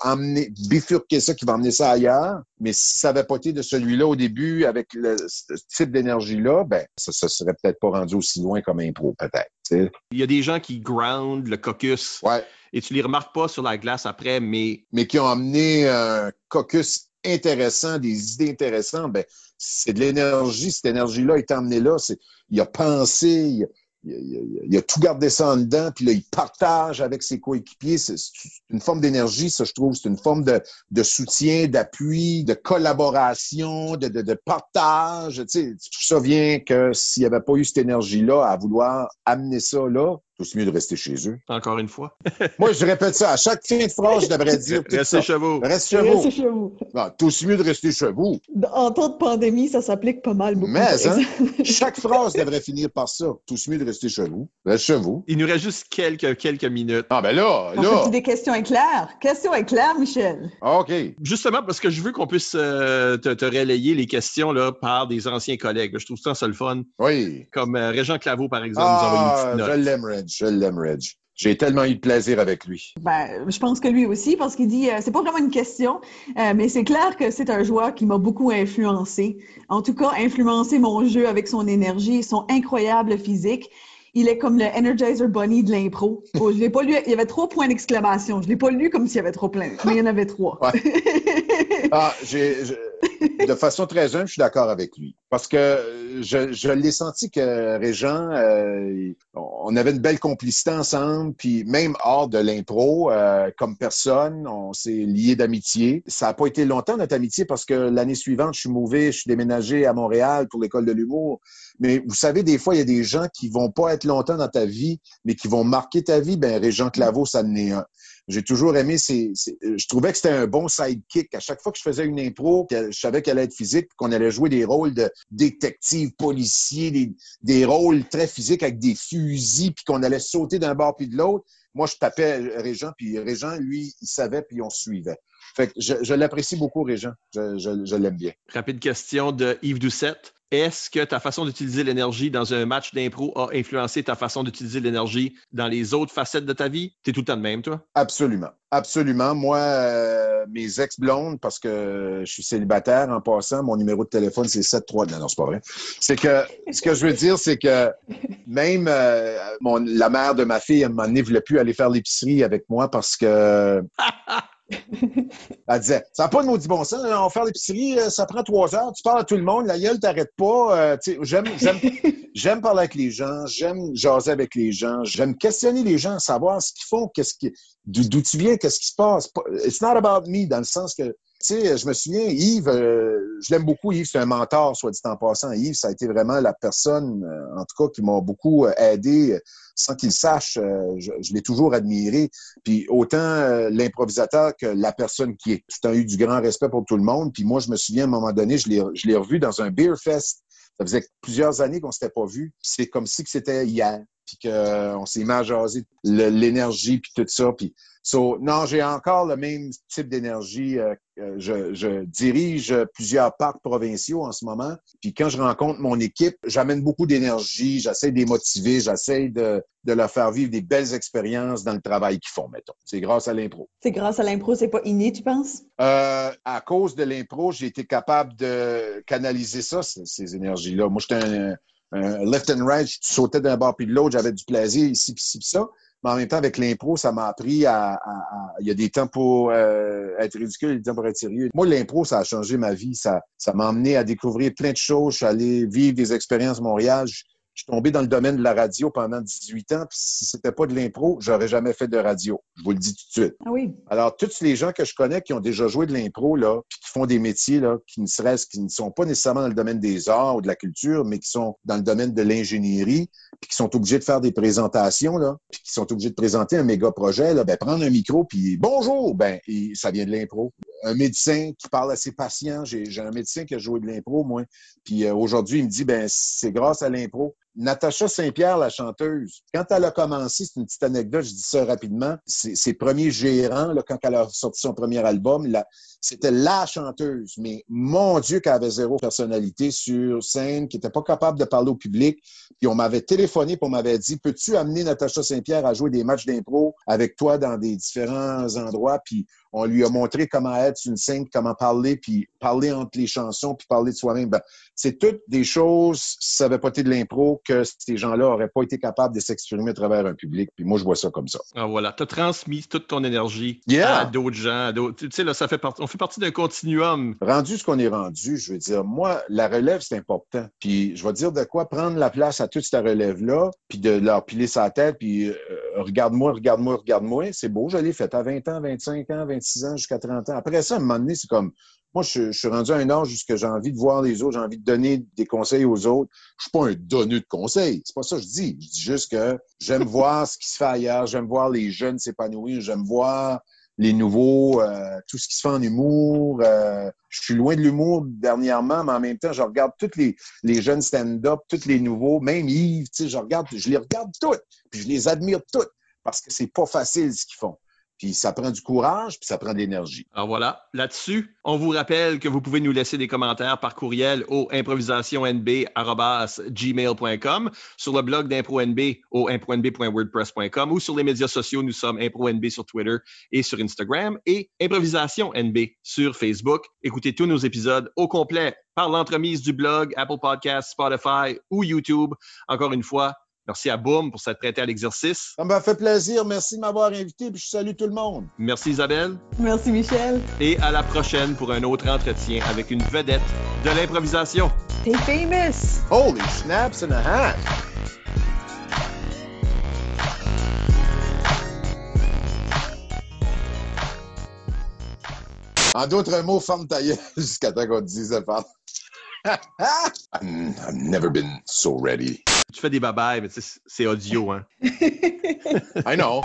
D: bifurquer ça, qui va emmener ça ailleurs. Mais si ça n'avait pas été de celui-là au début, avec ce type d'énergie-là, ben ça serait peut-être pas rendu aussi loin comme impro, peut-être. T'sais.
C: Il y a des gens qui ground le caucus.
D: Ouais.
C: Et tu les remarques pas sur la glace après, mais
D: qui ont amené un caucus intéressant, des idées intéressantes, ben, c'est de l'énergie. Cette énergie-là est emmenée là. Il a pensé, il a tout gardé ça en dedans, puis là, il partage avec ses coéquipiers. C'est une forme d'énergie, ça, je trouve. C'est une forme de soutien, d'appui, de collaboration, de partage. Tu sais, tout ça vient que s'il n'y avait pas eu cette énergie-là à vouloir amener ça là, c'est mieux de rester chez eux.
C: Encore une fois.
D: Moi, je répète ça. À chaque fin de phrase, je devrais dire tout
C: Restez
D: ça.
C: chez vous.
D: Restez chez vous. Non, c'est aussi mieux de rester chez vous.
B: En temps de pandémie, ça s'applique pas mal beaucoup.
D: Mais, chaque phrase devrait finir par ça. C'est aussi mieux de rester chez vous. Reste chez vous.
C: Il nous reste juste quelques minutes.
D: Ah, ben là.
B: On fait des questions éclairs. Questions éclairs, Michel.
D: OK.
C: Justement, parce que je veux qu'on puisse te relayer les questions là, par des anciens collègues. Je trouve ça le fun.
D: Oui.
C: Comme Régent Claveau, par exemple, nous envoie une petite note.
D: Je l'aime, Reg. J'ai tellement eu de plaisir avec lui.
B: Ben, je pense que lui aussi, parce qu'il dit, c'est pas vraiment une question, mais c'est clair que c'est un joueur qui m'a beaucoup influencé. En tout cas, influencé mon jeu avec son énergie, son incroyable physique. Il est comme le Energizer Bunny de l'impro. Je l'ai pas lu, il y avait 3 points d'exclamation. Je l'ai pas lu comme s'il y avait trop plein, mais il y en avait 3.
D: Ouais. De façon très humble, je suis d'accord avec lui. Parce que je l'ai senti que Régent, on avait une belle complicité ensemble, puis même hors de l'impro, comme personne, on s'est liés d'amitié. Ça n'a pas été longtemps notre amitié parce que l'année suivante, je suis déménagé à Montréal pour l'école de l'humour. Mais vous savez, des fois, il y a des gens qui vont pas être longtemps dans ta vie, mais qui vont marquer ta vie. Ben, Régent Claveau, ça en est un. J'ai toujours aimé je trouvais que c'était un bon sidekick. À chaque fois que je faisais une impro, je savais qu'elle allait être physique, qu'on allait jouer des rôles de détective, policier, des rôles très physiques avec des fusils, puis qu'on allait sauter d'un bord puis de l'autre. Moi, je tapais Régent, puis Régent, lui, il savait, puis on suivait. Fait que je l'apprécie beaucoup, Régent. Je l'aime bien.
C: Rapide question de Yves Doucette. est-ce que ta façon d'utiliser l'énergie dans un match d'impro a influencé ta façon d'utiliser l'énergie dans les autres facettes de ta vie? T'es tout le temps de même, toi?
D: Absolument. Absolument. Moi, mes ex-blondes, parce que je suis célibataire en passant, mon numéro de téléphone, c'est 73. Non, c'est pas vrai. C'est que, ce que je veux dire, c'est que même la mère de ma fille, à un moment donné, ne voulait plus aller faire l'épicerie avec moi parce que elle disait, ça n'a pas de maudit bon sens, on va faire l'épicerie, ça prend 3 heures, tu parles à tout le monde, la gueule t'arrête pas. J'aime parler avec les gens, j'aime jaser avec les gens, j'aime questionner les gens, savoir ce qu'ils font, d'où tu viens, qu'est-ce qui se passe. It's not about me, dans le sens que, tu sais, je me souviens, Yves, je l'aime beaucoup, Yves, c'est un mentor, soit dit en passant. Yves, ça a été vraiment la personne, en tout cas, qui m'a beaucoup aidé, sans qu'il sache, je l'ai toujours admiré. Puis autant l'improvisateur que la personne qui est. J'ai eu du grand respect pour tout le monde. Puis moi, je me souviens, à un moment donné, je l'ai revu dans un beer fest. Ça faisait plusieurs années qu'on ne s'était pas vu. C'est comme si c'était hier. Puis qu'on s'est mis à jaser l'énergie, puis tout ça. Puis, non, j'ai encore le même type d'énergie. Je dirige plusieurs parcs provinciaux en ce moment. Puis quand je rencontre mon équipe, j'amène beaucoup d'énergie. J'essaie de les motiver. J'essaie de leur faire vivre des belles expériences dans le travail qu'ils font, mettons. C'est grâce à l'impro.
B: C'est grâce à l'impro, c'est pas inné, tu penses?
D: À cause de l'impro, j'ai été capable de canaliser ça, ces énergies-là. Moi, j'étais un left and right, je sautais d'un bord puis de l'autre, j'avais du plaisir ici puis ça. Mais en même temps, avec l'impro, ça m'a appris il y a des temps pour être ridicule et des temps pour être sérieux. Moi, l'impro, ça a changé ma vie. Ça m'a amené à découvrir plein de choses. Je suis allé vivre des expériences à Montréal. Je suis tombé dans le domaine de la radio pendant 18 ans, puis si c'était pas de l'impro, j'aurais jamais fait de radio. Je vous le dis tout de suite.
B: Ah oui.
D: Alors, tous les gens que je connais qui ont déjà joué de l'impro, là, puis qui font des métiers, là, qui ne sont pas nécessairement dans le domaine des arts ou de la culture, mais qui sont dans le domaine de l'ingénierie, puis qui sont obligés de faire des présentations, là, puis qui sont obligés de présenter un méga projet, là, ben, prendre un micro, puis bonjour, ça vient de l'impro. Un médecin qui parle à ses patients, j'ai un médecin qui a joué de l'impro, moi, puis aujourd'hui, il me dit, c'est grâce à l'impro. Natacha Saint-Pierre, la chanteuse, quand elle a commencé, c'est une petite anecdote, je dis ça rapidement, ses premiers gérants, là, quand elle a sorti son premier album, c'était la chanteuse, mais mon Dieu qu'elle avait zéro personnalité sur scène, qui n'était pas capable de parler au public. Puis on m'avait téléphoné et on m'avait dit, peux-tu amener Natacha Saint-Pierre à jouer des matchs d'impro avec toi dans des différents endroits? Puis on lui a montré comment être sur une scène, comment parler, puis parler entre les chansons, puis parler de soi-même. C'est toutes des choses, si ça n'avait pas été de l'impro, que ces gens-là n'auraient pas été capables de s'exprimer à travers un public. Puis moi, je vois ça comme ça.
C: Ah, voilà. Tu as transmis toute ton énergie à d'autres gens. Tu sais, là, on fait partie d'un continuum.
D: Rendu ce qu'on est rendu, je veux dire, moi, la relève, c'est important. Puis je vais dire de quoi prendre la place à toute cette relève-là, puis de leur piler sa tête, puis regarde-moi, c'est beau, je l'ai fait à 20 ans, 25 ans, 26 ans, jusqu'à 30 ans. Après ça, à un moment donné, c'est comme, moi, je suis rendu à un âge où j'ai envie de voir les autres, j'ai envie de donner des conseils aux autres. Je suis pas un donneur de conseils, c'est pas ça que je dis. Je dis juste que j'aime voir ce qui se fait ailleurs, j'aime voir les jeunes s'épanouir, j'aime voir les nouveaux, tout ce qui se fait en humour. Je suis loin de l'humour dernièrement, mais en même temps, je regarde tous les jeunes stand-up, tous les nouveaux, même Yves, tu sais, je les regarde tous, puis je les admire tous, parce que c'est pas facile ce qu'ils font. Puis ça prend du courage, puis ça prend de l'énergie.
C: Alors voilà, là-dessus, on vous rappelle que vous pouvez nous laisser des commentaires par courriel au improvisationnb@gmail.com, sur le blog d'ImproNB au impronb.wordpress.com ou sur les médias sociaux, nous sommes ImproNB sur Twitter et sur Instagram et Improvisation NB sur Facebook. Écoutez tous nos épisodes au complet par l'entremise du blog, Apple Podcasts, Spotify ou YouTube. Encore une fois, merci à Boom pour s'être prêté à l'exercice.
D: Ça m'a fait plaisir. Merci de m'avoir invité. Puis je salue tout le monde.
C: Merci Isabelle.
B: Merci Michel.
C: Et à la prochaine pour un autre entretien avec une vedette de l'improvisation.
B: T'es famous.
D: Holy snaps and a hat. En d'autres mots, ferme ta gueule jusqu'à temps qu'on te dise ça. I've never been so ready.
C: Tu fais des babayes, mais c'est audio, hein?
D: I know.